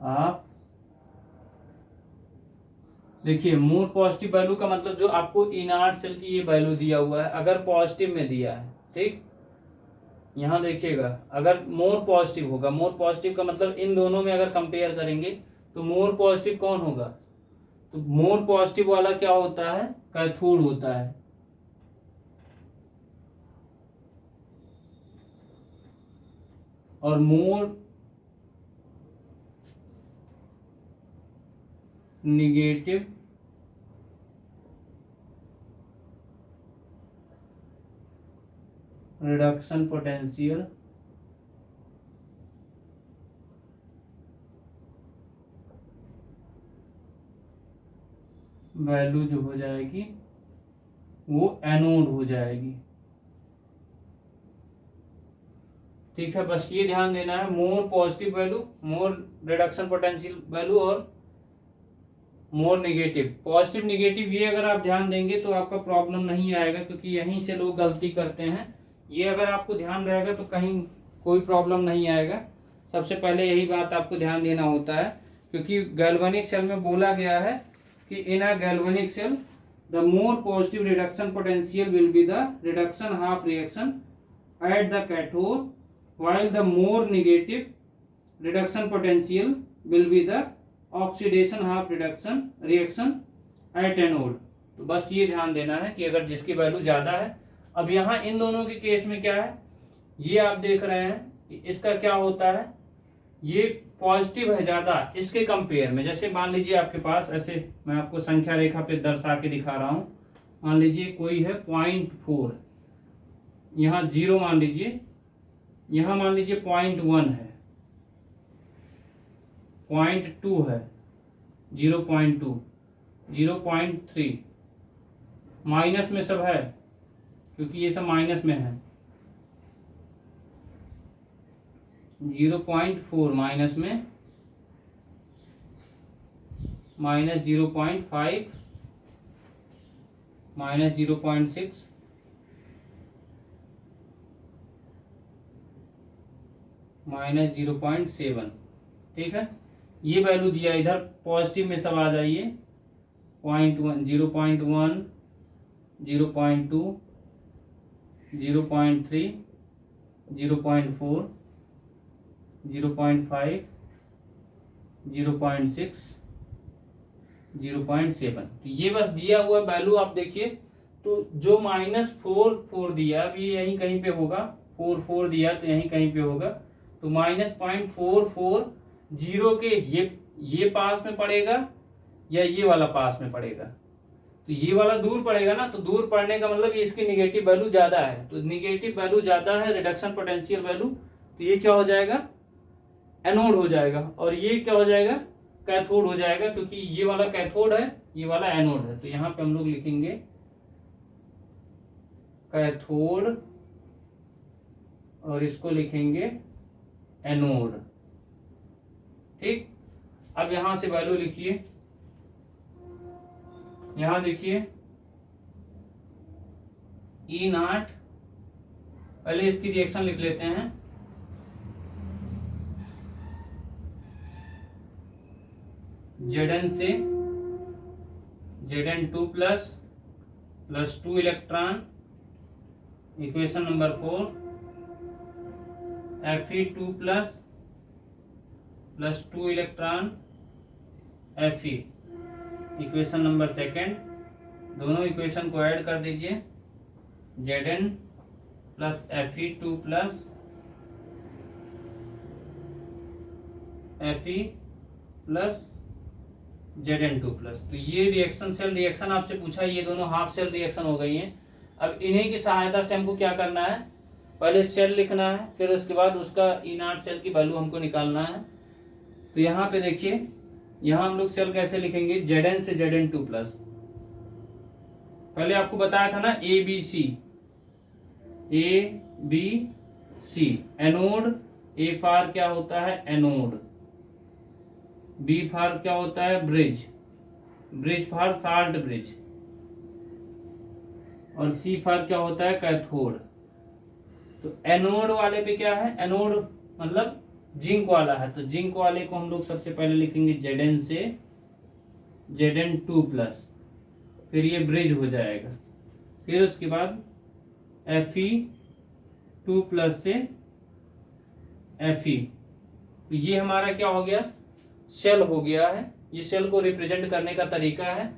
Speaker 1: ऑफ, देखिए मोर पॉजिटिव वैल्यू का मतलब जो आपको इनर्ट सेल की ये वैल्यू दिया हुआ है, अगर पॉजिटिव में दिया है, ठीक, यहाँ देखिएगा अगर मोर पॉजिटिव होगा, मोर पॉजिटिव का मतलब इन दोनों में अगर कंपेयर करेंगे तो मोर पॉजिटिव कौन होगा, तो मोर पॉजिटिव वाला क्या होता है, कैथोड होता है, और मोर निगेटिव रिडक्शन पोटेंशियल वैल्यू जो हो जाएगी वो एनोड हो जाएगी। ठीक है, बस ये ध्यान देना है, मोर पॉजिटिव वैल्यू, मोर रिडक्शन पोटेंशियल वैल्यू और मोर नेगेटिव। पॉजिटिव नेगेटिव ये अगर आप ध्यान देंगे तो आपका प्रॉब्लम नहीं आएगा, क्योंकि यहीं से लोग गलती करते हैं। ये अगर आपको ध्यान रहेगा तो कहीं कोई प्रॉब्लम नहीं आएगा। सबसे पहले यही बात आपको ध्यान देना होता है, क्योंकि गैल्वेनिक सेल में बोला गया है कि in a galvanic cell the more positive reduction potential will be the reduction half reaction at the cathode, while the more negative reduction potential will be the oxidation half reduction reaction at anode। तो बस ये ध्यान देना है कि अगर जिसकी value ज्यादा है, अब यहाँ इन दोनों के केस में क्या है, ये आप देख रहे हैं कि इसका क्या होता है, ये पॉजिटिव है ज्यादा इसके कंपेयर में। जैसे मान लीजिए आपके पास ऐसे, मैं आपको संख्या रेखा पे दर्शा के दिखा रहा हूं। मान लीजिए कोई है 0.4, यहाँ 0 मान लीजिए, यहाँ मान लीजिए 0.1 है, 0.2 है, 0.2, 0.3, माइनस में सब है क्योंकि ये सब माइनस में है। 0.4 माइनस में, माइनस 0.5, माइनस 0.6, माइनस 0.7। ठीक है, ये वैल्यू दिया, इधर पॉजिटिव में सब आ जाइए। 0.1, 0.1, 0.2, 0.3, 0.4, 0.5, 0.6, 0.7। तो ये बस दिया हुआ वैल्यू आप देखिए। तो जो -4 दिया अभी यहीं कहीं पे होगा, 4 दिया तो यहीं कहीं पे होगा। तो -0.44 जीरो के ये पास में पड़ेगा या ये वाला पास में पड़ेगा। तो ये वाला दूर पड़ेगा ना, तो दूर पड़ने का मतलब ये इसकी निगेटिव वैल्यू ज्यादा है। तो निगेटिव वैल्यू ज्यादा है, रिडक्शन पोटेंशियल वैल्यू, तो ये क्या हो जाएगा, एनोड हो जाएगा। और ये क्या हो जाएगा, कैथोड हो जाएगा, क्योंकि ये वाला कैथोड है, ये वाला एनोड है। तो यहां पे हम लोग लिखेंगे कैथोड और इसको लिखेंगे एनोड। ठीक, अब यहां से वैल्यू लिखिए। यहां देखिए E0, पहले इसकी रिएक्शन लिख लेते हैं। Zn से Zn2 plus 2 electron, equation number 4। Fe2 plus 2 electron Fe, equation number 2। दोनों इक्वेशन को ऐड कर दीजिए। Zn plus Fe2 plus Fe plus Zn2 plus. तो ये रिएक्शन सेल रिएक्शन आपसे पूछा, ये दोनों हाफ सेल रिएक्शन हो गई हैं। अब इन्हीं की सहायता से हमको क्या करना है, पहले सेल लिखना है, फिर उसके बाद उसका E0 सेल की वैल्यू हमको निकालना है। तो यहाँ पे देखिए, यहाँ हम लोग सेल कैसे लिखेंगे, Zn से Zn2 प्लस। पहले आपको बताया था ना ए बी सी, एनोड। ए फार क्या होता है, एनोड। बी फार क्या होता है, ब्रिज। ब्रिज फार साल्ट ब्रिज। और सी फार क्या होता है, कैथोड। तो एनोड वाले पे क्या है, एनोड मतलब जिंक वाला है। तो जिंक वाले को हम लोग सबसे पहले लिखेंगे Zn से Zn2 प्लस, फिर ये ब्रिज हो जाएगा। फिर उसके बाद Fe2 प्लस से Fe। तो ये हमारा क्या हो गया, सेल हो गया है। ये सेल को रिप्रेजेंट करने का तरीका है।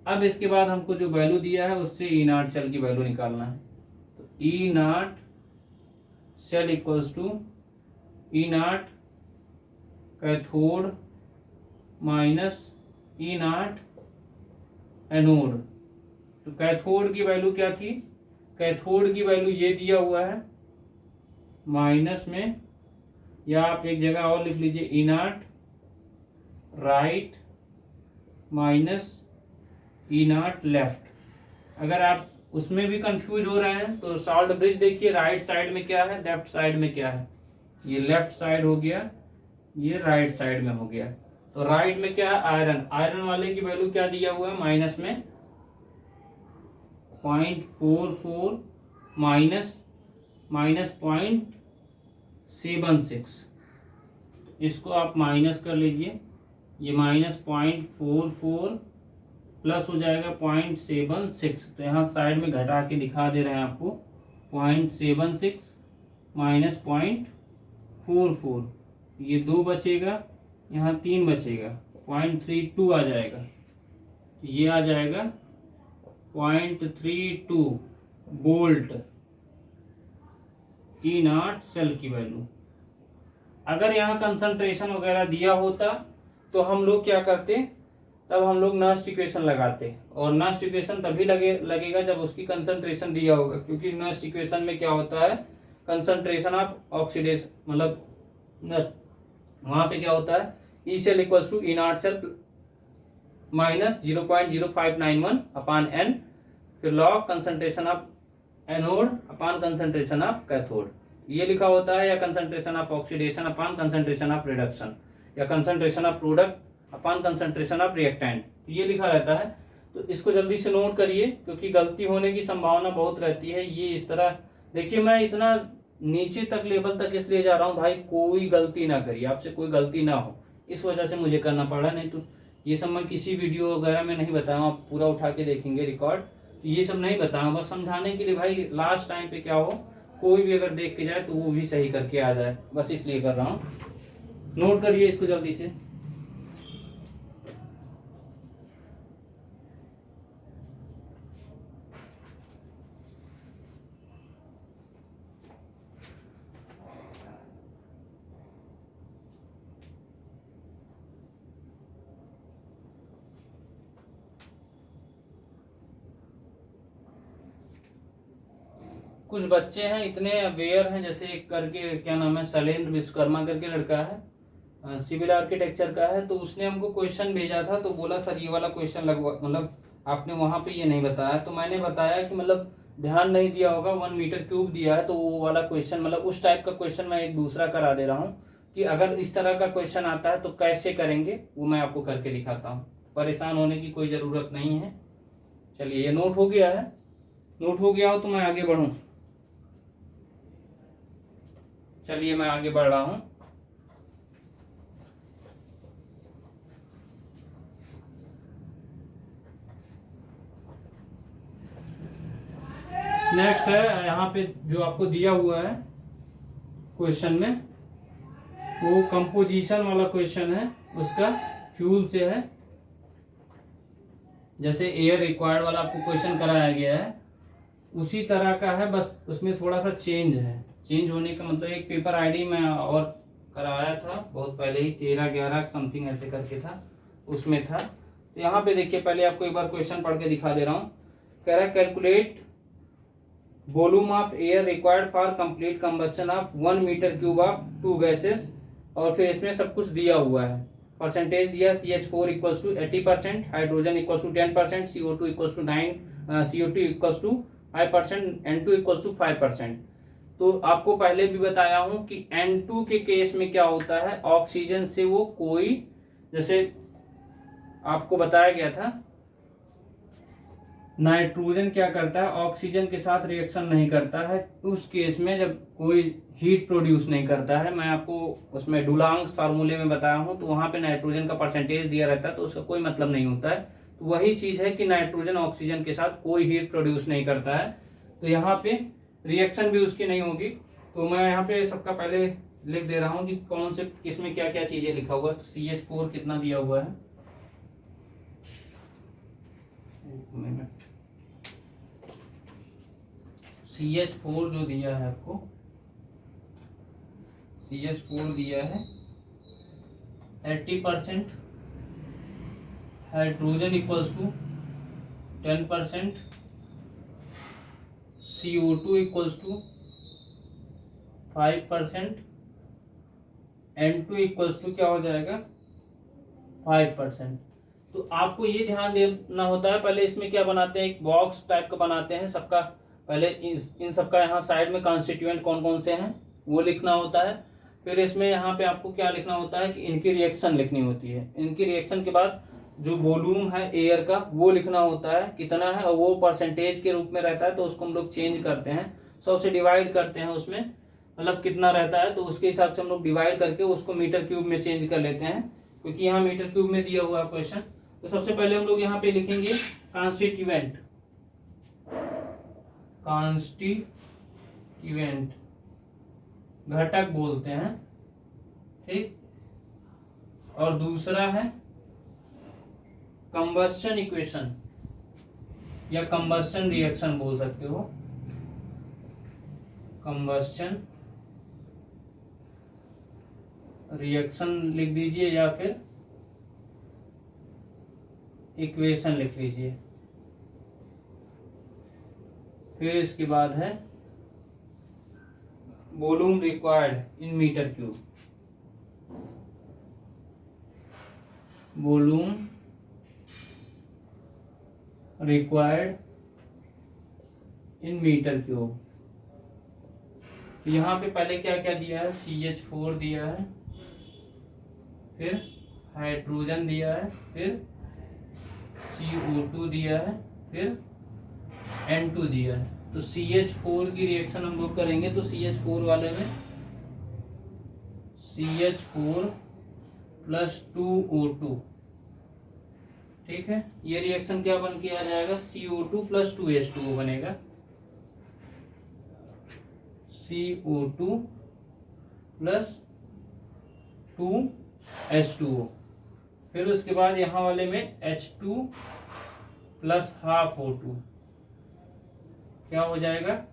Speaker 1: अब इसके बाद हमको जो वैल्यू दिया है उससे E0 सेल की वैल्यू निकालना है। तो E0 cell equals to E0 cathode minus E0 anode. तो कैथोड की वैल्यू क्या थी, कैथोड की वैल्यू ये दिया हुआ है माइनस में, या आप एक जगह और लिख लीजिए E0 right minus E0 left. अगर आप उसमें भी कंफ्यूज हो रहे हैं तो सॉल्ट ब्रिज देखिए, राइट साइड में क्या है, लेफ्ट साइड में क्या है। ये लेफ्ट साइड हो गया, ये राइट साइड में हो गया। तो राइट में क्या है, आयरन, आयरन वाले की वैल्यू क्या दिया हुआ है, माइनस में 0.44 माइनस -0.76, इसको आप माइनस कर लीजिए, ये -0.44 प्लस हो जाएगा 0.76, तो यहाँ साइड में घटा के दिखा दे रहे हैं आपको 0.76 माइनस 0.44, ये 2 बचेगा, यहाँ 3 बचेगा, 0.32 आ जाएगा, ये आ जाएगा 0.32 वोल्ट ई नॉट सेल की वैल्यू। अगर यहाँ कंसंट्रेशन वगैरह दिया होता तो हम लोग क्या करते, तब हम लोग नस्ट इक्वेशन लगाते, और नस्ट इक्वेशन तभी लगेगा जब उसकी कंसंट्रेशन दिया होगा, क्योंकि नस्ट इक्वेशन में क्या होता है, कंसंट्रेशन ऑफ ऑक्सीडेशन, मतलब नस्ट, वहां पे क्या होता है, E cell equal to E naught cell minus 0.0591 upon N, फिर log concentration of anode upon concentration of cathode, ये लिखा होता है, या concentration of oxidation upon concentration of reduction, या concentration of product upon concentration of reactant, ये लिखा रहता है। तो इसको जल्दी से नोट करिए, क्योंकि गलती होने की संभावना बहुत रहती है। ये इस तरह देखिए, मैं इतना नीचे तक लेवल तक इसलिए जा रहा हूँ भाई, कोई गलती ना करिए, आपसे कोई गलती ना हो, इस वजह से मुझे करना पड़ा, नहीं तो ये सब मैं किसी वीडियो वगैरह में नहीं बताऊँ, आप पूरा उठा के देखेंगे रिकॉर्ड, तो ये सब नहीं बताऊँ, बस समझाने के लिए भाई, लास्ट टाइम पे क्या हो, कोई भी अगर देख के जाए तो वो भी सही करके आ जाए, बस इसलिए कर रहा हूँ। नोट करिए इसको जल्दी से। कुछ बच्चे हैं इतने अवेयर हैं, जैसे एक करके क्या नाम है, शैलेंद्र विश्वकर्मा करके लड़का है, सिविल आर्किटेक्चर का है, तो उसने हमको क्वेश्चन भेजा था, तो बोला सर ये वाला क्वेश्चन लगवा, मतलब आपने वहां पे ये नहीं बताया, तो मैंने बताया कि मतलब ध्यान नहीं दिया होगा, 1 मीटर क्यूब दिया है, तो वो वाला क्वेश्चन, मतलब उस टाइप का क्वेश्चन मैं एक दूसरा करा दे रहा हूँ, कि अगर इस तरह का क्वेश्चन आता है तो कैसे करेंगे, वो मैं आपको करके दिखाता हूँ, परेशान होने की कोई ज़रूरत नहीं है। चलिए, ये नोट हो गया है, नोट हो गया हो तो मैं आगे बढ़ूँ। चलिए मैं आगे बढ़ रहा हूं। नेक्स्ट है, यहाँ पे जो आपको दिया हुआ है क्वेश्चन में, वो कंपोजिशन वाला क्वेश्चन है, उसका फ्यूल से है, जैसे एयर रिक्वायर्ड वाला आपको क्वेश्चन कराया गया है, उसी तरह का है, बस उसमें थोड़ा सा चेंज है। चेंज होने का मतलब, एक पेपर आईडी में और कराया था बहुत पहले ही, 13-11 समथिंग ऐसे करके था, उसमें था। तो यहाँ पे देखिए, पहले आपको एक बार क्वेश्चन पढ़ के दिखा दे रहा हूँ। कह रहा है calculate volume of air required for complete combustion of 1 metre cube of 2 gases, और फिर इसमें सब कुछ दिया हुआ है, परसेंटेज दिया, CH4 equals to 80%, hydrogen equals to 10%, CO2 equals to 9, CO2 equals to 5%, N2 equals to 5%। तो आपको पहले भी बताया हूं कि N2 के केस में क्या होता है, ऑक्सीजन से वो कोई, जैसे आपको बताया गया था, नाइट्रोजन क्या करता है, ऑक्सीजन के साथ रिएक्शन नहीं करता है, उस केस में जब कोई हीट प्रोड्यूस नहीं करता है, मैं आपको उसमें डुलांग्स फार्मूले में बताया हूं, तो वहां पे नाइट्रोजन का परसेंटेज दिया रहता है, तो उसका कोई मतलब नहीं होता है। तो वही चीज है कि नाइट्रोजन ऑक्सीजन के साथ कोई हीट प्रोड्यूस नहीं करता है, तो यहाँ पे रिएक्शन भी उसकी नहीं होगी। तो मैं यहाँ पे सबका पहले लिख दे रहा हूँ कि कौन से किसमें क्या क्या चीजें लिखा हुआ है। तो CH4 कितना दिया हुआ है, एक मिनट, CH4 जो दिया है आपको, CH4 दिया है 80%, hydrogen equals to 10%, CO2 equals to 5%, N2 equals to क्या हो जाएगा 5%। तो आपको ये ध्यान देना होता है, पहले इसमें क्या बनाते हैं, एक बॉक्स टाइप का बनाते हैं सबका, पहले इन सबका यहाँ साइड में कॉन्स्टिट्यूएंट कौन कौन से हैं वो लिखना होता है। फिर इसमें यहाँ पे आपको क्या लिखना होता है कि इनकी रिएक्शन लिखनी होती है। इनकी रिएक्शन के बाद जो वॉल्यूम है एयर का वो लिखना होता है कितना है, और वो परसेंटेज के रूप में रहता है, तो उसको हम लोग चेंज करते हैं, 100 से डिवाइड करते हैं उसमें, मतलब कितना रहता है तो उसके हिसाब से हम लोग डिवाइड करके उसको मीटर क्यूब में चेंज कर लेते हैं, क्योंकि यहाँ मीटर क्यूब में दिया हुआ है क्वेश्चन। तो सबसे पहले हम लोग यहाँ पे लिखेंगे कॉन्स्टिट्यूएंट, कॉन्स्टिट्यूएंट घटक बोलते हैं, ठीक। और दूसरा है कंबस्शन इक्वेशन या कंबस्शन रिएक्शन बोल सकते हो, कंबस्शन रिएक्शन लिख दीजिए या फिर इक्वेशन लिख लीजिए। फिर इसके बाद है volume required in metre cube, volume required in metre cube. तो यहाँ पे पहले क्या क्या दिया है, CH4 दिया है, फिर हाइड्रोजन दिया है, फिर CO2 दिया है, फिर N2 दिया है। तो CH4 की रिएक्शन हम लोग करेंगे, तो CH4 वाले में CH4 + 2O2, ठीक है। ये रिएक्शन क्या बन के आ जाएगा, CO2 + 2H2O बनेगा, CO2 + 2H2O। फिर उसके बाद यहाँ वाले में H2 + ½ O2 क्या हो जाएगा,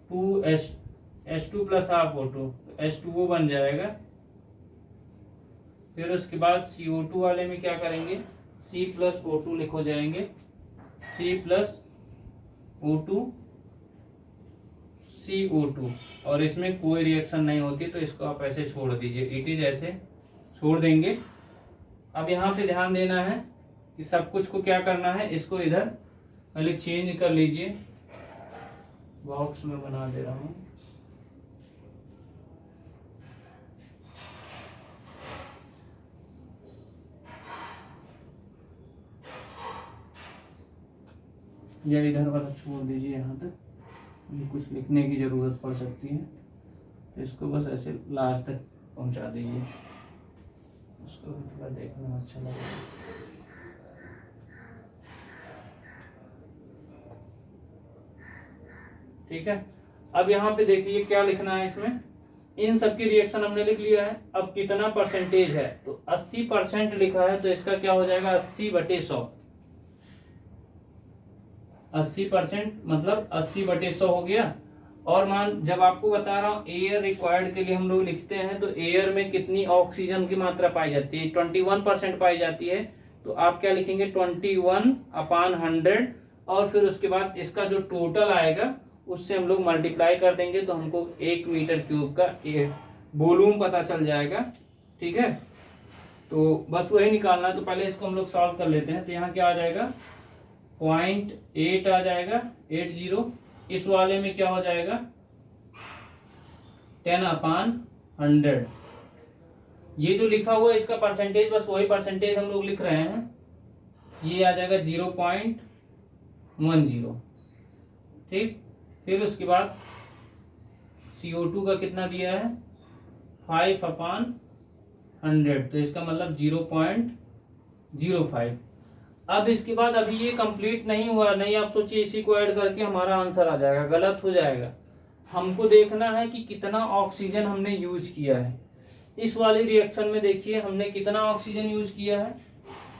Speaker 1: H2 + ½ O2, H2O बन जाएगा। फिर उसके बाद CO2 वाले में क्या करेंगे, C + O2 लिखो जाएंगे, C + O2 CO2, और इसमें कोई रिएक्शन नहीं होती तो इसको आप ऐसे छोड़ दीजिए, इट इज ऐसे छोड़ देंगे। अब यहाँ पे ध्यान देना है कि सब कुछ को क्या करना है, इसको इधर पहले चेंज कर लीजिए, बॉक्स में बना दे रहा हूँ। या इधर वाला छोड़ दीजिए, यहाँ तक कुछ लिखने की जरूरत पड़ सकती है, तो इसको बस ऐसे लास्ट तक पहुंचा दीजिए, उसको भी थोड़ा देखने में अच्छा लगेगा। ठीक है, अब यहाँ पे देख लीजिए क्या लिखना है इसमें, इन सब की रिएक्शन हमने लिख लिया है। अब कितना परसेंटेज है, तो 80% लिखा है, तो इसका क्या हो जाएगा 80/100, 80% मतलब 80/100 हो गया। और मान जब आपको बता रहा हूं एयर रिक्वायर्ड के लिए हम लोग लिखते हैं, तो एयर में कितनी ऑक्सीजन की मात्रा पाई जाती है, 21% पाई जाती है, तो आप क्या लिखेंगे 21/100, और फिर उसके बाद इसका जो टोटल आएगा उससे हम लोग मल्टीप्लाई कर देंगे, तो हमको 1 मीटर क्यूब का वॉल्यूम पता चल जाएगा। ठीक है, तो बस वही निकालना है। तो पहले इसको हम लोग सॉल्व कर लेते हैं। तो यहाँ क्या आ जाएगा 0.8 आ जाएगा, 80। इस वाले में क्या हो जाएगा 10/100। ये जो लिखा हुआ है इसका परसेंटेज, बस वही परसेंटेज हम लोग लिख रहे हैं, ये आ जाएगा 0.10। ठीक, फिर उसके बाद CO2 का कितना दिया है 5/100, तो इसका मतलब 0.05। अब इसके बाद अभी ये कंप्लीट नहीं हुआ, नहीं आप सोचिए इसी को ऐड करके हमारा आंसर आ जाएगा, गलत हो जाएगा। हमको देखना है कि कितना ऑक्सीजन हमने यूज किया है। इस वाली रिएक्शन में देखिए हमने कितना ऑक्सीजन यूज किया है,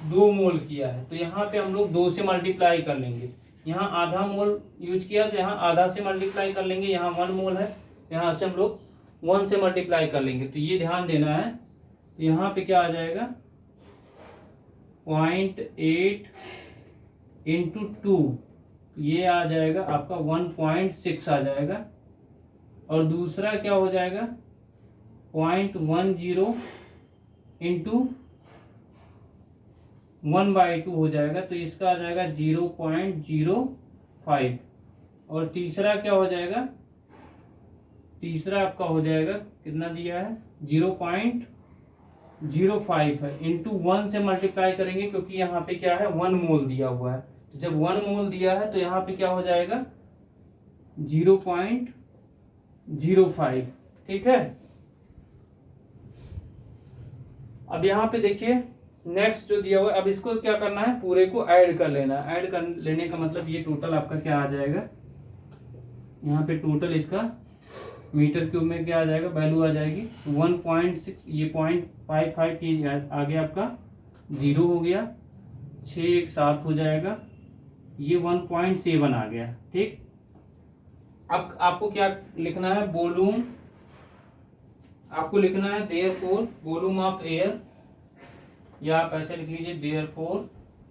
Speaker 1: 2 मोल किया है, तो यहाँ पे हम लोग 2 से मल्टीप्लाई कर लेंगे। यहाँ आधा मोल यूज किया तो यहाँ आधा से मल्टीप्लाई कर लेंगे, यहाँ 1 मोल है, यहाँ से हम लोग 1 से मल्टीप्लाई कर लेंगे। तो ये ध्यान देना है। तो यहाँ पे क्या आ जाएगा 0.8 × 2, ये आ जाएगा आपका 1.6 आ जाएगा। और दूसरा क्या हो जाएगा 0.10 × 1/2 हो जाएगा, तो इसका आ जाएगा 0.05। और तीसरा क्या हो जाएगा तीसरा आपका हो जाएगा, कितना दिया है 0.05 है, इंटू 1 से मल्टीप्लाई करेंगे क्योंकि यहाँ पे क्या है 1 मोल दिया हुआ है। तो जब 1 मोल दिया है तो यहाँ पे क्या हो जाएगा 0.05, ठीक है। अब यहाँ पे देखिए नेक्स्ट जो दिया हुआ है, अब इसको क्या करना है, पूरे को ऐड कर लेना है। ऐड कर लेने का मतलब ये टोटल आपका क्या आ जाएगा, यहाँ पे टोटल इसका मीटर क्यूब में क्या आ जाएगा, वैल्यू आ जाएगी 1.6, ये 0.55 की आगे आपका 0 हो गया, 6 1 7 हो जाएगा, ये 1.7 आ गया, ठीक। अब आपको क्या लिखना है, वॉल्यूम, आपको लिखना है देयरफॉर वॉल्यूम ऑफ एयर, या आप ऐसे लिख लीजिए देयरफॉर,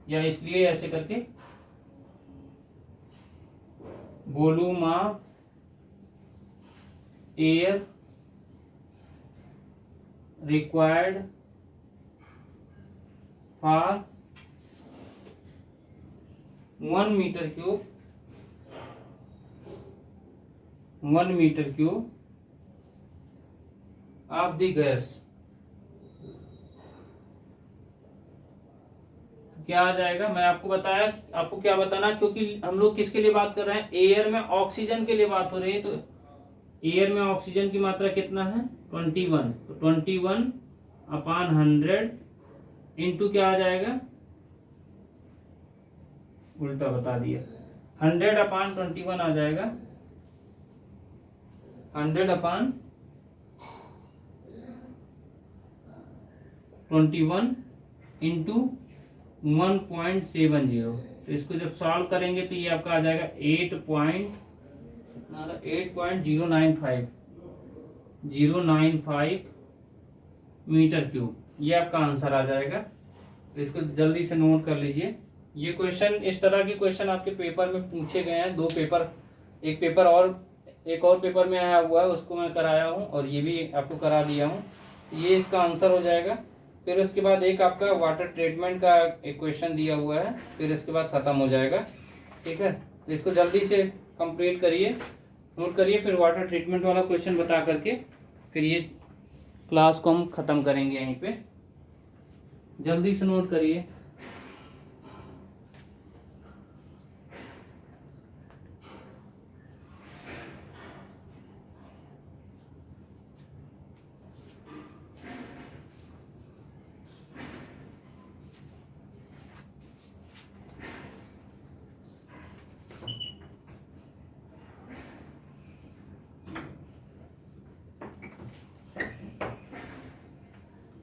Speaker 1: या इसलिए ऐसे करके volume of air required for 1 metre cube of the gas, क्या आ जाएगा, मैं आपको बताया, आपको क्या बताना, क्योंकि हम लोग किसके लिए बात कर रहे हैं, एयर में ऑक्सीजन के लिए बात हो रही है। तो एयर में ऑक्सीजन की मात्रा कितना है 21, तो 21/100 इंटू क्या आ जाएगा, उल्टा बता दिया, 100/21 आ जाएगा, 100/21 इंटू 1.70। तो इसको जब सॉल्व करेंगे तो ये आपका आ जाएगा 8.095 मीटर क्यूब, ये आपका आंसर आ जाएगा। तो इसको जल्दी से नोट कर लीजिए। ये क्वेश्चन, इस तरह के क्वेश्चन आपके पेपर में पूछे गए हैं, 2 पेपर, एक पेपर और एक और पेपर में आया हुआ है, उसको मैं कराया हूँ और ये भी आपको करा दिया हूँ। ये इसका आंसर हो जाएगा। फिर उसके बाद एक आपका वाटर ट्रीटमेंट का एक क्वेश्चन दिया हुआ है, फिर इसके बाद ख़त्म हो जाएगा, ठीक है। तो इसको जल्दी से कंप्लीट करिए, नोट करिए, फिर वाटर ट्रीटमेंट वाला क्वेश्चन बता करके फिर ये क्लास को हम ख़त्म करेंगे यहीं पे। जल्दी से नोट करिए।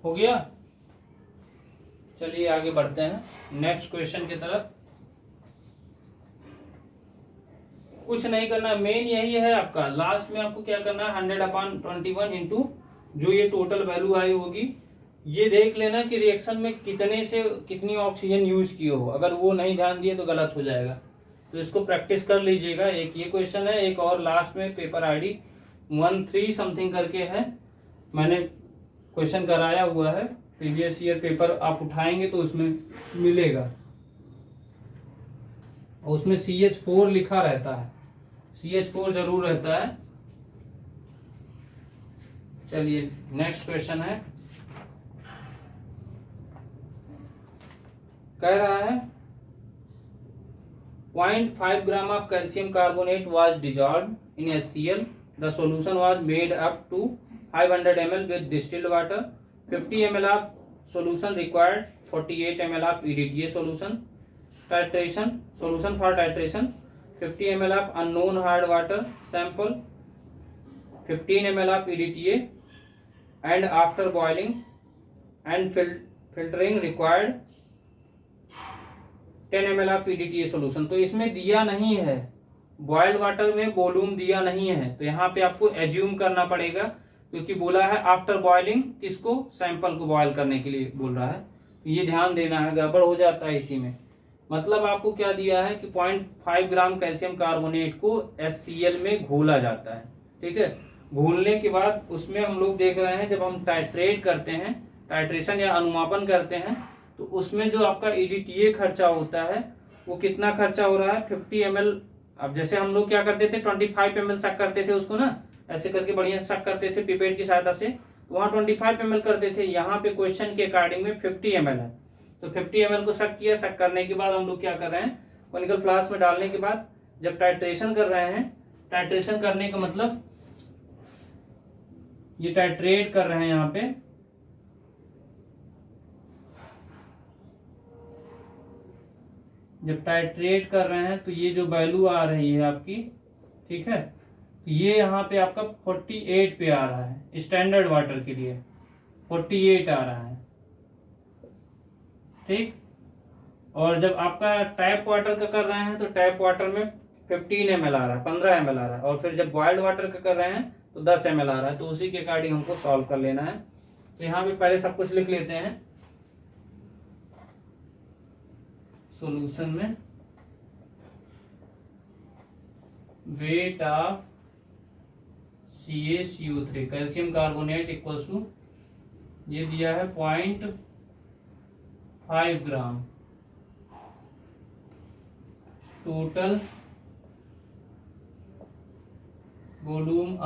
Speaker 1: हो गया, चलिए आगे बढ़ते हैं नेक्स्ट क्वेश्चन की तरफ। कुछ नहीं करना, मेन यही है आपका, लास्ट में आपको क्या करना है 100/21 इंटू जो ये टोटल वैल्यू आई होगी, ये देख लेना कि रिएक्शन में कितने से कितनी ऑक्सीजन यूज की हो। अगर वो नहीं ध्यान दिए तो गलत हो जाएगा, तो इसको प्रैक्टिस कर लीजिएगा। एक ये क्वेश्चन है, एक और लास्ट में पेपर ID 13 समथिंग करके है, मैंने क्वेश्चन कराया हुआ है, प्रीवियस ईयर पेपर आप उठाएंगे तो उसमें मिलेगा, और उसमें CH4 लिखा रहता है, CH4 जरूर रहता है। चलिए नेक्स्ट क्वेश्चन है, कह रहा है 0.5 gram of calcium carbonate was dissolved in HCl, the solution was made up to 500 ml with distilled water, 50 ml of solution required, 48 ml of EDTA solution. Titration, solution for titration, 50 ml of unknown hard water sample, 15 ml of EDTA, and after boiling and filtering required 10 ml of EDTA solution। तो इसमें दिया नहीं है, boiled water में volume दिया नहीं है, तो यहाँ पे आपको एज्यूम करना पड़ेगा, क्योंकि बोला है आफ्टर बॉइलिंग, किसको, सैंपल को बॉयल करने के लिए बोल रहा है। तो ये ध्यान देना है, गड़बड़ हो जाता है इसी में। मतलब आपको क्या दिया है कि 0.5 ग्राम कैल्शियम कार्बोनेट को HCl में घोला जाता है, ठीक है। घोलने के बाद उसमें हम लोग देख रहे हैं, जब हम टाइट्रेट करते हैं, टाइट्रेशन या अनुमापन करते हैं, तो उसमें जो आपका EDTA खर्चा होता है वो कितना खर्चा हो रहा है 50 ml। अब जैसे हम लोग क्या करते थे 25 ml तक करते थे उसको ना, ऐसे करके बढ़िया शक करते थे पिपेट की सहायता से, तो वहाँ 25 ml करते थे। यहाँ पे क्वेश्चन के अकॉर्डिंग में 50 ml है, तो 50 ml को शक किया। शक करने के बाद हम लोग क्या कर रहे हैं, कॉनिकल फ्लास्क में डालने के बाद जब टाइट्रेशन कर रहे हैं, टाइट्रेशन करने का मतलब ये टाइट्रेट कर रहे हैं यहाँ पे, जब टाइट्रेट कर रहे हैं तो ये जो वैल्यू आ रही है आपकी, ठीक है, तो ये यहाँ पे आपका 48 पे आ रहा है, स्टैंडर्ड वाटर के लिए 48 आ रहा है, ठीक। और जब आपका टैप वाटर का कर रहे हैं तो टैप वाटर में 15 ml आ रहा है, 15 ml आ रहा है, और फिर जब बॉइल्ड वाटर का कर रहे हैं तो 10 ml आ रहा है। तो उसी के अकॉर्डिंग हमको सॉल्व कर लेना है। तो यहाँ पे पहले सब कुछ लिख लेते हैं सॉल्यूशन में। Weight of CaCO3 calcium carbonate equal to, ये दिया है 0.5 gram. Total volume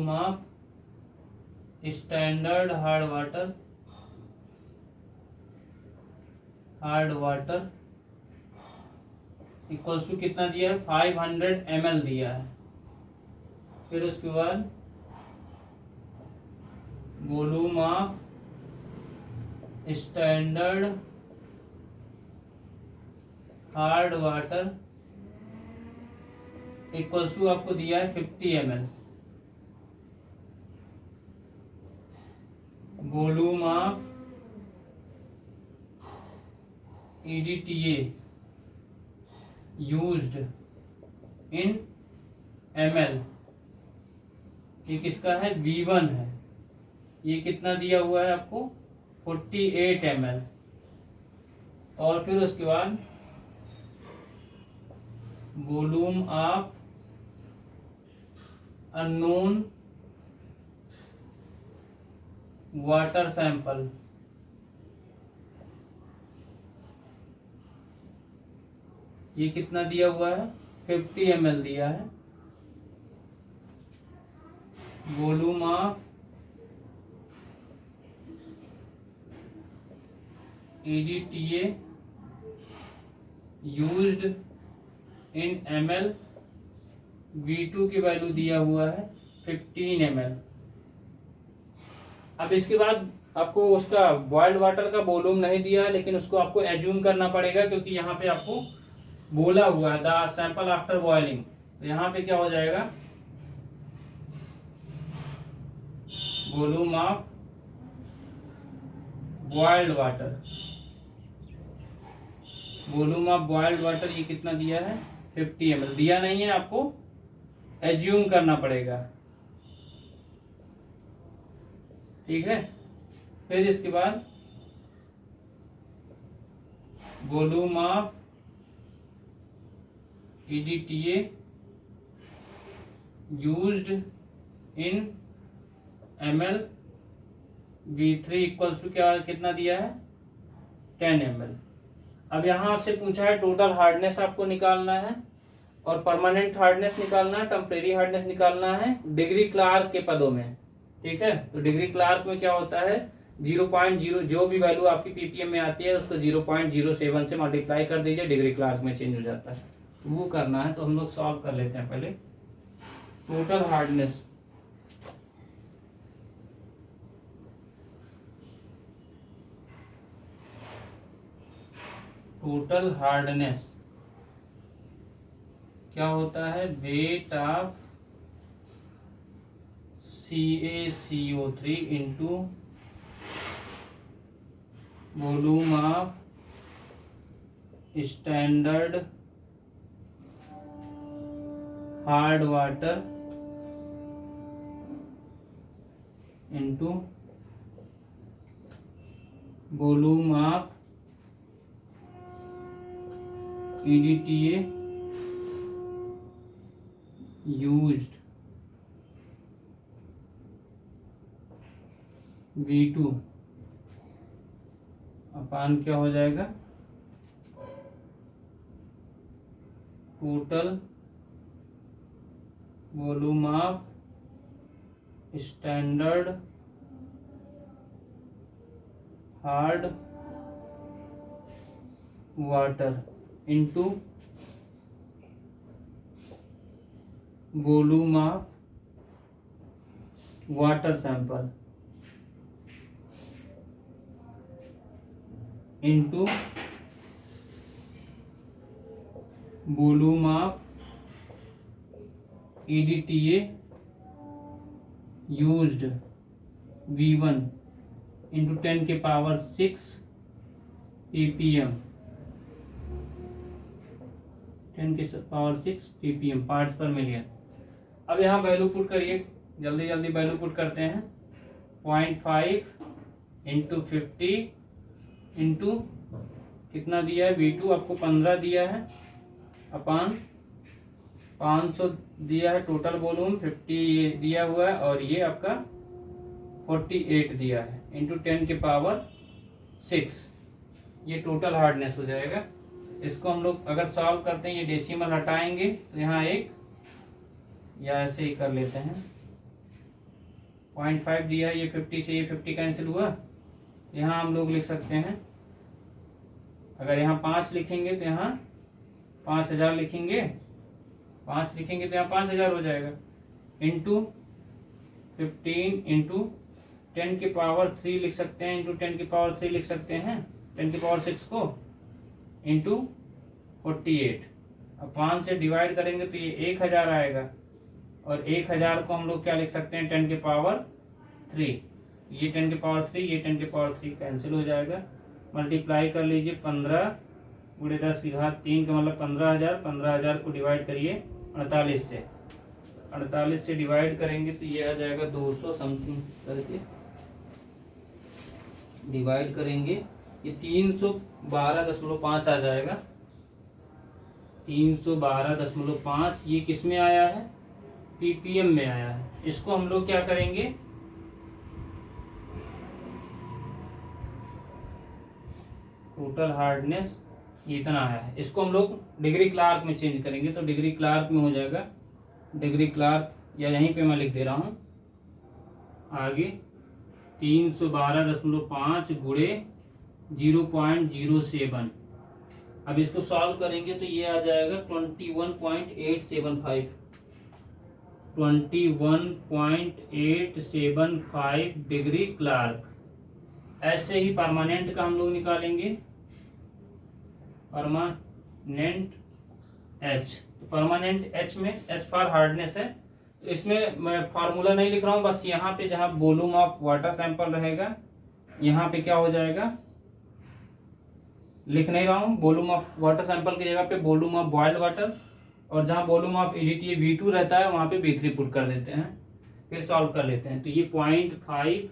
Speaker 1: of standard hard water equals to कितना दिया है, 500 ml दिया है। फिर उसके बाद volume of standard hard water equals to आपको दिया है 50 ml। Volume of EDTA used in ml, ये किसका है, V1 है। ये कितना दिया हुआ है आपको, 48 ml। और फिर उसके बाद volume of unknown water sample, ये कितना दिया हुआ है, 50 ml दिया है। Volume of EDTA used in ml, V2 की वैल्यू दिया हुआ है 15 ml। अब इसके बाद आपको उसका बॉइल्ड वाटर का वॉल्यूम नहीं दिया है, लेकिन उसको आपको एज्यूम करना पड़ेगा, क्योंकि यहाँ पे आपको बोला हुआ है द सैंपल आफ्टर बॉइलिंग। तो यहाँ पे क्या हो जाएगा, वॉल्यूम ऑफ बॉइल्ड वाटर, ये कितना दिया है, 50 ml। दिया नहीं है, आपको एज्यूम करना पड़ेगा, ठीक है। फिर इसके बाद volume of EDTA used in ml, V3 equals to क्या, कितना दिया है, 10 ml। अब यहाँ आपसे पूछा है टोटल हार्डनेस आपको निकालना है, और परमानेंट हार्डनेस निकालना है, टेम्परेरी हार्डनेस निकालना है डिग्री क्लार्क के पदों में, ठीक है। तो डिग्री क्लार्क में क्या होता है, 0.0 जो भी वैल्यू आपकी ppm में आती है उसको 0.07 से मल्टीप्लाई कर दीजिए, डिग्री क्लार्क में चेंज हो जाता है। तो वो करना है, तो हम लोग सॉल्व कर लेते हैं पहले। टोटल हार्डनेस क्या होता है, wait of CaCO3 into volume of standard hard water into volume of EDTA used V2 अपान क्या हो जाएगा, total volume of standard hard water into volume of water sample into volume of EDTA used V1 into 10 के power 6 ppm, 10 के power 6 ppm parts पर million. अब यहाँ value put करिए, जल्दी जल्दी वैल्यू पुट करते हैं। 0.5 इंटू 50 इंटू कितना दिया है V2 आपको 15 दिया है, अपान 500 दिया है टोटल वॉल्यूम, 50 ये दिया हुआ है और ये आपका 48 दिया है इंटू 10 के पावर 6, ये टोटल हार्डनेस हो जाएगा। इसको हम लोग अगर सॉल्व करते हैं, ये डेसिमल हटाएंगे तो यहाँ एक या ऐसे ही कर लेते हैं। 0.5 दिया है, ये 50 से ये 50 कैंसिल हुआ, यहाँ हम लोग लिख सकते हैं, अगर यहाँ 5 लिखेंगे तो यहाँ 5000 लिखेंगे, 5 लिखेंगे तो यहाँ 5000 हो जाएगा, इंटू 15 इंटू 10 की पावर 3 लिख सकते हैं, इंटू 10 की पावर 3 लिख सकते हैं, 10 की पावर 6 को इंटू 48। अब 5 से डिवाइड करेंगे तो ये 1000 आएगा, और 1000 को हम लोग क्या लिख सकते हैं 10 की पावर 3, ये 10 की पावर 3 ये 10 की पावर 3 कैंसिल हो जाएगा। मल्टीप्लाई कर लीजिए 15 गुणे 10 की घात 3 का मतलब 15000, 15000 को डिवाइड करिए 48 से, 48 से डिवाइड करेंगे तो ये आ जाएगा 200 समथिंग करके डिवाइड करेंगे, ये 312.5 आ जाएगा, 312.5। ये किस में आया है, ppm में आया है। इसको हम लोग क्या करेंगे, टोटल हार्डनेस ये इतना आया है, इसको हम लोग डिग्री क्लार्क में चेंज करेंगे, तो डिग्री क्लार्क में हो जाएगा, डिग्री क्लार्क या यहीं पे मैं लिख दे रहा हूँ आगे, 312.5 गुणे 0.07। अब इसको सॉल्व करेंगे तो ये आ जाएगा 21.875, 21.875 डिग्री क्लार्क। ऐसे ही परमानेंट का हम लोग निकालेंगे, परमानेंट H, तो परमानेंट H में H फॉर हार्डनेस है, तो इसमें मैं फार्मूला नहीं लिख रहा हूँ, बस यहाँ पे जहाँ वॉल्यूम ऑफ वाटर सैंपल रहेगा यहाँ पे क्या हो जाएगा, लिख नहीं रहा हूँ, वॉल्यूम ऑफ वाटर सैंपल की जगह पे वॉल्यूम ऑफ बॉइल्ड वाटर, और जहाँ वॉल्यूम ऑफ EDTA V2 रहता है वहाँ पे V3 पुट कर देते हैं, फिर सॉल्व कर लेते हैं। तो ये 0.5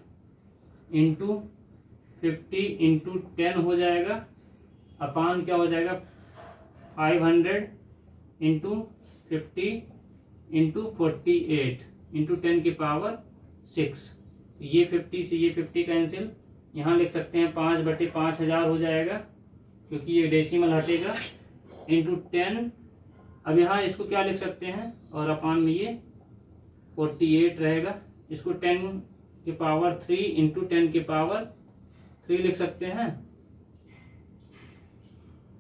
Speaker 1: इंटू 50 इंटू 10 हो जाएगा, अपान क्या हो जाएगा 500 इंटू 50 इंटू 48 इंटू 10 की पावर 6। ये 50 से ये 50 कैंसिल, यहाँ लिख सकते हैं 5/5000 हो जाएगा क्योंकि ये डेसिमल हटेगा, इंटू 10। अब यहाँ इसको क्या लिख सकते हैं, और अपान में ये 48 रहेगा, इसको 10 की पावर 3 इंटू 10 की पावर 3 लिख सकते हैं।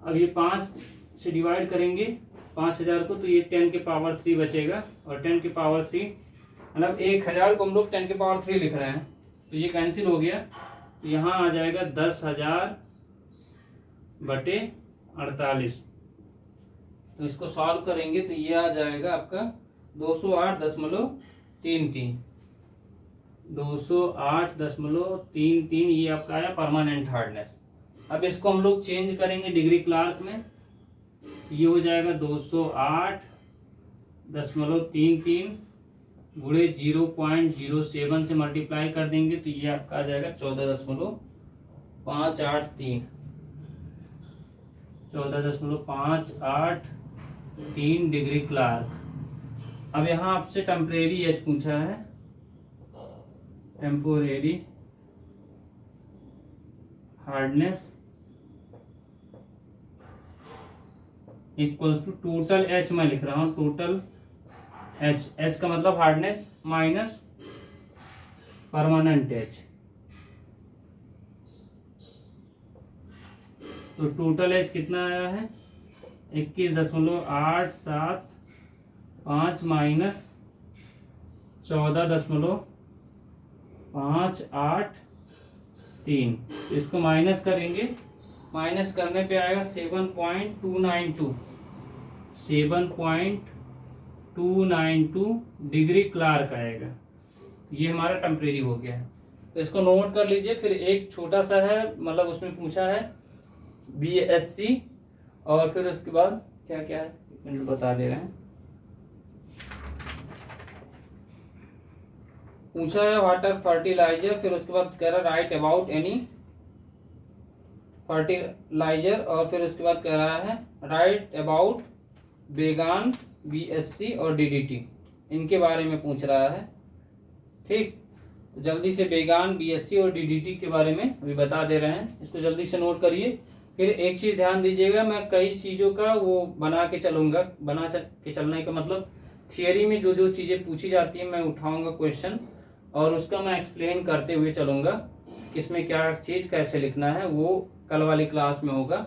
Speaker 1: अब ये 5 से डिवाइड करेंगे 5000 को, तो ये 10 के पावर 3 बचेगा, और 10 के पावर 3 मतलब 1000 को हम लोग 10 के पावर 3 लिख रहे हैं, तो ये कैंसिल हो गया, तो यहाँ आ जाएगा 10,000/48। तो इसको सॉल्व करेंगे तो ये आ जाएगा आपका 208.33, 208.33, ये आपका आया परमानेंट हार्डनेस। अब इसको हम लोग चेंज करेंगे डिग्री क्लार्क में, ये हो जाएगा 208.33 गुणे 0.07 से मल्टीप्लाई कर देंगे तो ये आपका आ जाएगा 14.583, 14.583 डिग्री क्लार्क। अब यहाँ आपसे टेम्परेरी एच पूछा है, temporary hardness equals to total H मैं लिख रहा हूँ, टोटल एच, एच का मतलब हार्डनेस माइनस परमानेंट एच। तो टोटल एच कितना आया है 21.875 माइनस 14.583। इसको माइनस करेंगे, माइनस करने पे आएगा 7.292, 7.292 डिग्री क्लार्क आएगा। ये हमारा टेम्परेरी हो गया है, तो इसको नोट कर लीजिए। फिर एक छोटा सा है, मतलब उसमें पूछा है BHC, और फिर उसके बाद क्या क्या है एक मिनट बता दे रहे हैं। पूछा है वाटर फर्टिलाइजर, फिर उसके बाद कह रहा है राइट अबाउट एनी फर्टिलाइजर, और फिर उसके बाद कह रहा है राइट अबाउट बेगान, BHC और DDT, इनके बारे में पूछ रहा है। ठीक, तो जल्दी से बेगान, BHC और DDT के बारे में अभी बता दे रहे हैं, इसको जल्दी से नोट करिए। फिर एक चीज ध्यान दीजिएगा, मैं कई चीजों का वो बना के चलूंगा, के चलने का मतलब थियरी में जो जो चीजें पूछी जाती है मैं उठाऊंगा क्वेश्चन, और उसका मैं एक्सप्लेन करते हुए चलूंगा, किसमें क्या चीज कैसे लिखना है, वो कल वाली क्लास में होगा।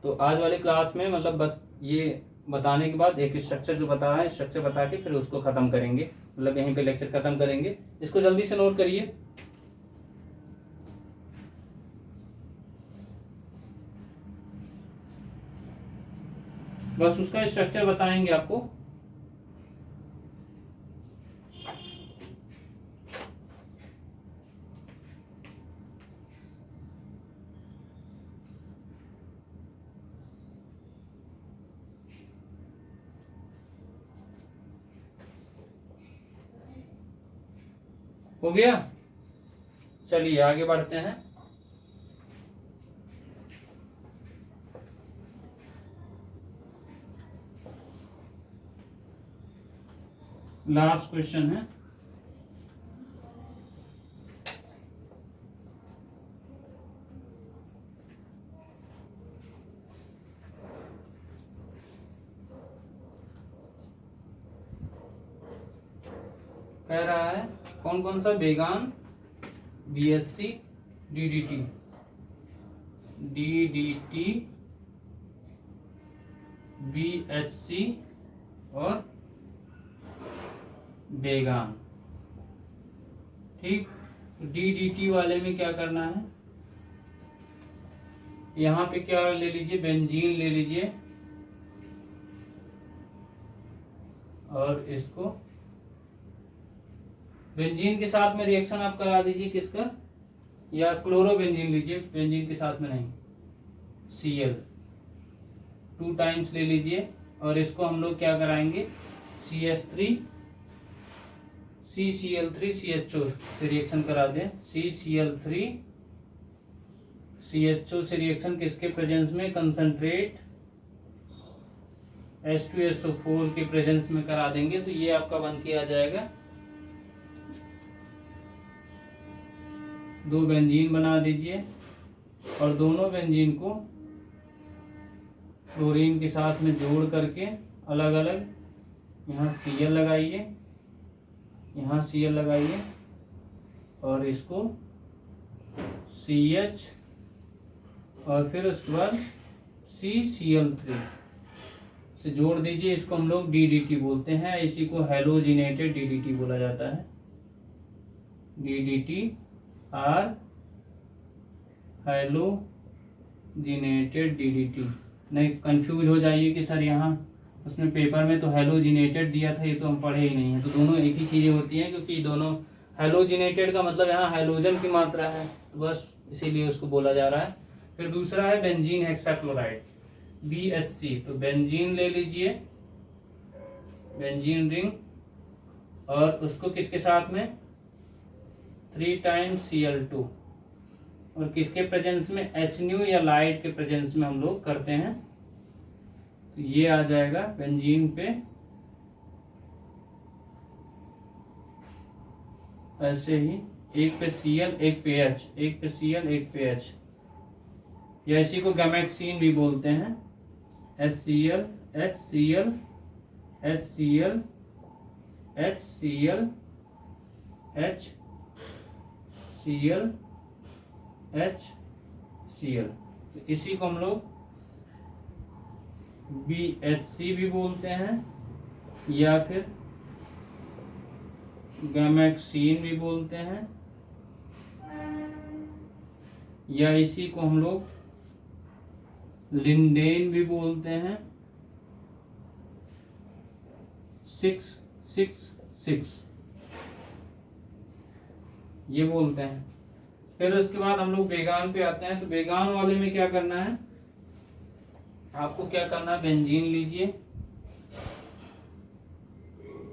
Speaker 1: तो आज वाली क्लास में मतलब बस ये बताने के बाद एक स्ट्रक्चर जो बता रहा है, स्ट्रक्चर बता के फिर उसको खत्म करेंगे, मतलब यहीं पे लेक्चर खत्म करेंगे। इसको जल्दी से नोट करिए। बस उसका स्ट्रक्चर बताएंगे आपको। हो गया, चलिए आगे बढ़ते हैं। लास्ट क्वेश्चन है, कह रहा है कौन कौन सा बेगान, BHC, DDT, BHC और बेगान। ठीक, DDT वाले में क्या करना है, यहाँ पे क्या ले लीजिए, बेंजीन ले लीजिए, और इसको बेंजीन के साथ में रिएक्शन आप करा दीजिए, किसका, या क्लोरोबेंजीन लीजिए, बेंजीन के साथ में नहीं, Cl 2 टाइम्स ले लीजिए, और इसको हम लोग क्या कराएंगे, CH3 CCl3 CHO से रिएक्शन करा दें। CCl3 CHO से रिएक्शन किसके प्रेजेंस में, कंसंट्रेट H2SO4 के प्रेजेंस में करा देंगे, तो ये आपका बन के आ जाएगा। 2 बेंजीन बना दीजिए, और दोनों बेंजीन को क्लोरीन के साथ में जोड़ करके अलग अलग, यहाँ Cl लगाइए, यहाँ Cl लगाइए, और इसको CH, और फिर उसके बाद CCl3 से जोड़ दीजिए। इसको हम लोग DDT बोलते हैं, इसी को हेलोजिनेटेड DDT बोला जाता है। DDT और हेलोजिनेटेड DDT, नहीं कंफ्यूज हो जाइए कि सर यहाँ उसमें पेपर में तो हेलोजिनेटेड दिया था, ये तो हम पढ़े ही नहीं है। तो दोनों एक ही चीज़ें होती हैं, क्योंकि दोनों हेलोजिनेटेड का मतलब यहाँ हेलोजन की मात्रा है, तो बस इसीलिए उसको बोला जा रहा है। फिर दूसरा है बेंजीन हेक्साक्लोराइड, BHC, तो बेंजीन ले लीजिए, बेंजीन रिंग, और उसको किसके साथ में 3 टाइम्स Cl2, और किसके प्रेजेंस में, HNu या लाइट के प्रेजेंस में हम लोग करते हैं। तो ये आ जाएगा बेंजीन पे ऐसे ही, एक पे Cl एक पे H, एक पे Cl एक पे H, या इसी को गैमेक्सीन भी बोलते हैं, HCl HCl HCl HCl HCl HCl, इसी को हम लोग BHC भी बोलते हैं या फिर गैमेक्सीन भी बोलते हैं, या इसी को हम लोग लिंडेन भी बोलते हैं 666 ये बोलते हैं। फिर उसके बाद हम लोग बेगान पे आते हैं। तो बेगान वाले में क्या करना है, आपको क्या करना है, बेंजीन लीजिए,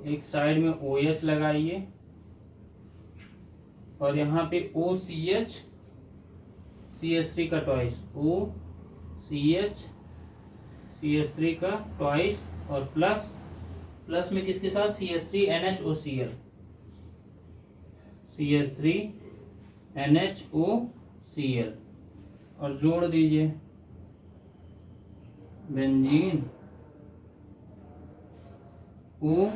Speaker 1: एक साइड में OH लगाइए और यहाँ पे OCH CH3 का ट्वाइस, OCH CH3 का ट्वाइस और प्लस में किसके साथ, CH3NHOCl CH3NHOCl और जोड़ दीजिए बेंजीन O,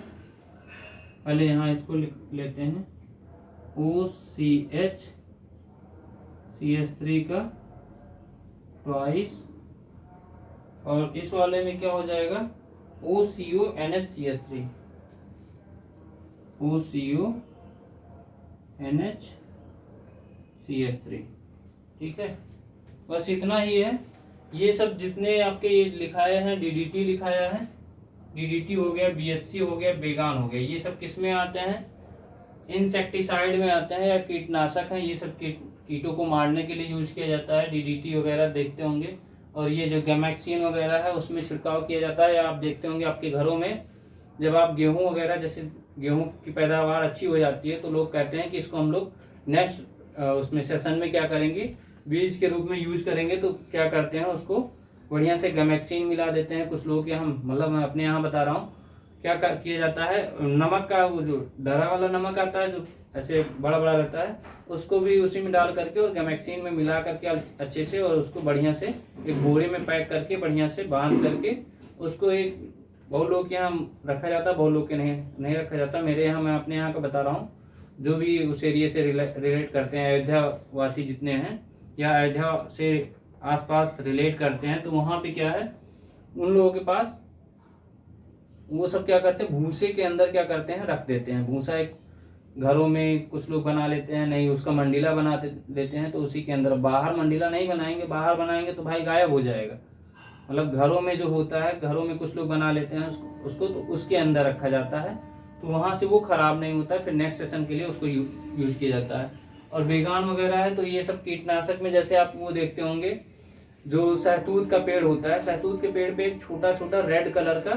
Speaker 1: पहले यहाँ इसको लिख लेते हैं OCH CH3 का ट्वाइस और इस वाले में क्या हो जाएगा, OCONHCH3 OCONHCH3, ठीक है। बस इतना ही है। ये सब जितने आपके लिखाए हैं, DDT लिखाया है, DDT हो गया, BHC हो गया, बेगान हो गया, ये सब किस में आते हैं, इंसेक्टिसाइड में आते हैं या कीटनाशक हैं। ये सब कीटों को मारने के लिए यूज किया जाता है। DDT वगैरह देखते होंगे, और ये जो गैमेक्सीन वगैरह है उसमें छिड़काव किया जाता है। या आप देखते होंगे आपके घरों में जब आप गेहूं वगैरह, जैसे गेहूं की पैदावार अच्छी हो जाती है तो लोग कहते हैं कि इसको हम लोग नेक्स्ट उसमें सेशन में क्या करेंगे, बीज के रूप में यूज करेंगे। तो क्या करते हैं, उसको बढ़िया से गैमेक्सीन मिला देते हैं कुछ लोग यहाँ, मतलब मैं अपने यहाँ बता रहा हूँ क्या किया जाता है, नमक का वो जो डरा वाला नमक आता है जो ऐसे बड़ा बड़ा रहता है, उसको भी उसी में डाल करके और गैमेक्सीन में मिला करके अच्छे से, और उसको बढ़िया से एक बोरे में पैक करके बढ़िया से बांध करके उसको एक, बहुत लोग के यहाँ रखा जाता है, बहुत लोग के नहीं रखा जाता। मेरे यहाँ, मैं अपने यहाँ का बता रहा हूँ, जो भी उस एरिया से रिलेट करते हैं, अयोध्या वासी जितने हैं या अयोध्या से आसपास रिलेट करते हैं, तो वहाँ पे क्या है, उन लोगों के पास वो सब क्या करते हैं, भूसे के अंदर क्या करते हैं, रख देते हैं। भूसा एक घरों में कुछ लोग बना लेते हैं, नहीं उसका मंडीला बना देते हैं, तो उसी के अंदर, बाहर मंडीला नहीं बनाएंगे, बाहर बनाएंगे तो भाई गायब हो जाएगा। मतलब घरों में जो होता है, घरों में कुछ लोग बना लेते हैं उसको, तो उसके अंदर रखा जाता है, तो वहाँ से वो खराब नहीं होता है, फिर नेक्स्ट सेशन के लिए उसको यूज किया जाता है। और बेगान वगैरह है तो ये सब कीटनाशक में, जैसे आप वो देखते होंगे जो सहतूत का पेड़ होता है, सहतूत के पेड़ पे एक छोटा छोटा रेड कलर का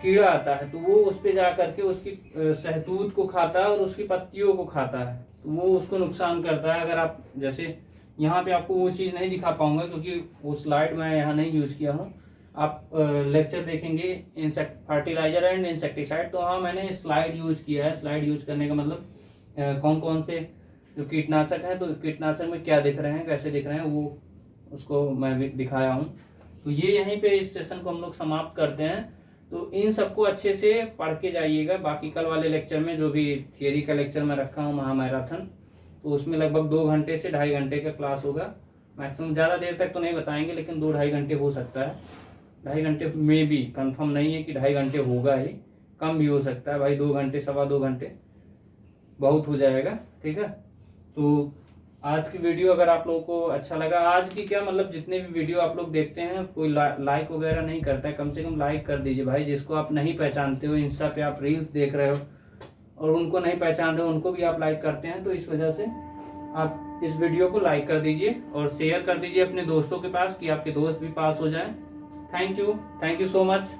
Speaker 1: कीड़ा आता है, तो वो उस पे जा करके उसकी सहतूत को खाता है और उसकी पत्तियों को खाता है, तो वो उसको नुकसान करता है। अगर आप, जैसे यहाँ पे आपको वो चीज़ नहीं दिखा पाऊंगा क्योंकि वो स्लाइड मैं यहाँ नहीं यूज किया हूँ, आप लेक्चर देखेंगे इंसेक्ट फर्टिलाइजर एंड इंसेक्टिसाइड, तो हाँ मैंने स्लाइड यूज किया है। स्लाइड यूज करने का मतलब कौन कौन से जो कीटनाशक हैं, तो कीटनाशक में क्या दिख रहे हैं, कैसे दिख रहे हैं, वो उसको मैं भी दिखाया हूँ। तो ये यहीं पे इस सेशन को हम लोग समाप्त करते हैं। तो इन सबको अच्छे से पढ़ के जाइएगा। बाकी कल वाले लेक्चर में जो भी थियरी का लेक्चर मैं रखा हूँ महामैराथन, तो उसमें लगभग 2 घंटे से 2.5 घंटे का क्लास होगा मैक्सिमम। ज़्यादा देर तक तो नहीं बताएंगे, लेकिन 2-2.5 घंटे हो सकता है। 2.5 घंटे में भी कंफर्म नहीं है कि 2.5 घंटे होगा ही, कम भी हो सकता है भाई। 2 घंटे, 2.25 घंटे बहुत हो जाएगा, ठीक है। तो आज की वीडियो अगर आप लोगों को अच्छा लगा, आज की क्या मतलब जितने भी वीडियो आप लोग देखते हैं, कोई लाइक वगैरह नहीं करता है, कम से कम लाइक कर दीजिए भाई। जिसको आप नहीं पहचानते हो, इंस्टा पे आप रील्स देख रहे हो और उनको नहीं पहचान रहे हो, उनको भी आप लाइक करते हैं, तो इस वजह से आप इस वीडियो को लाइक कर दीजिए और शेयर कर दीजिए अपने दोस्तों के पास कि आपके दोस्त भी पास हो जाए। Thank you so much.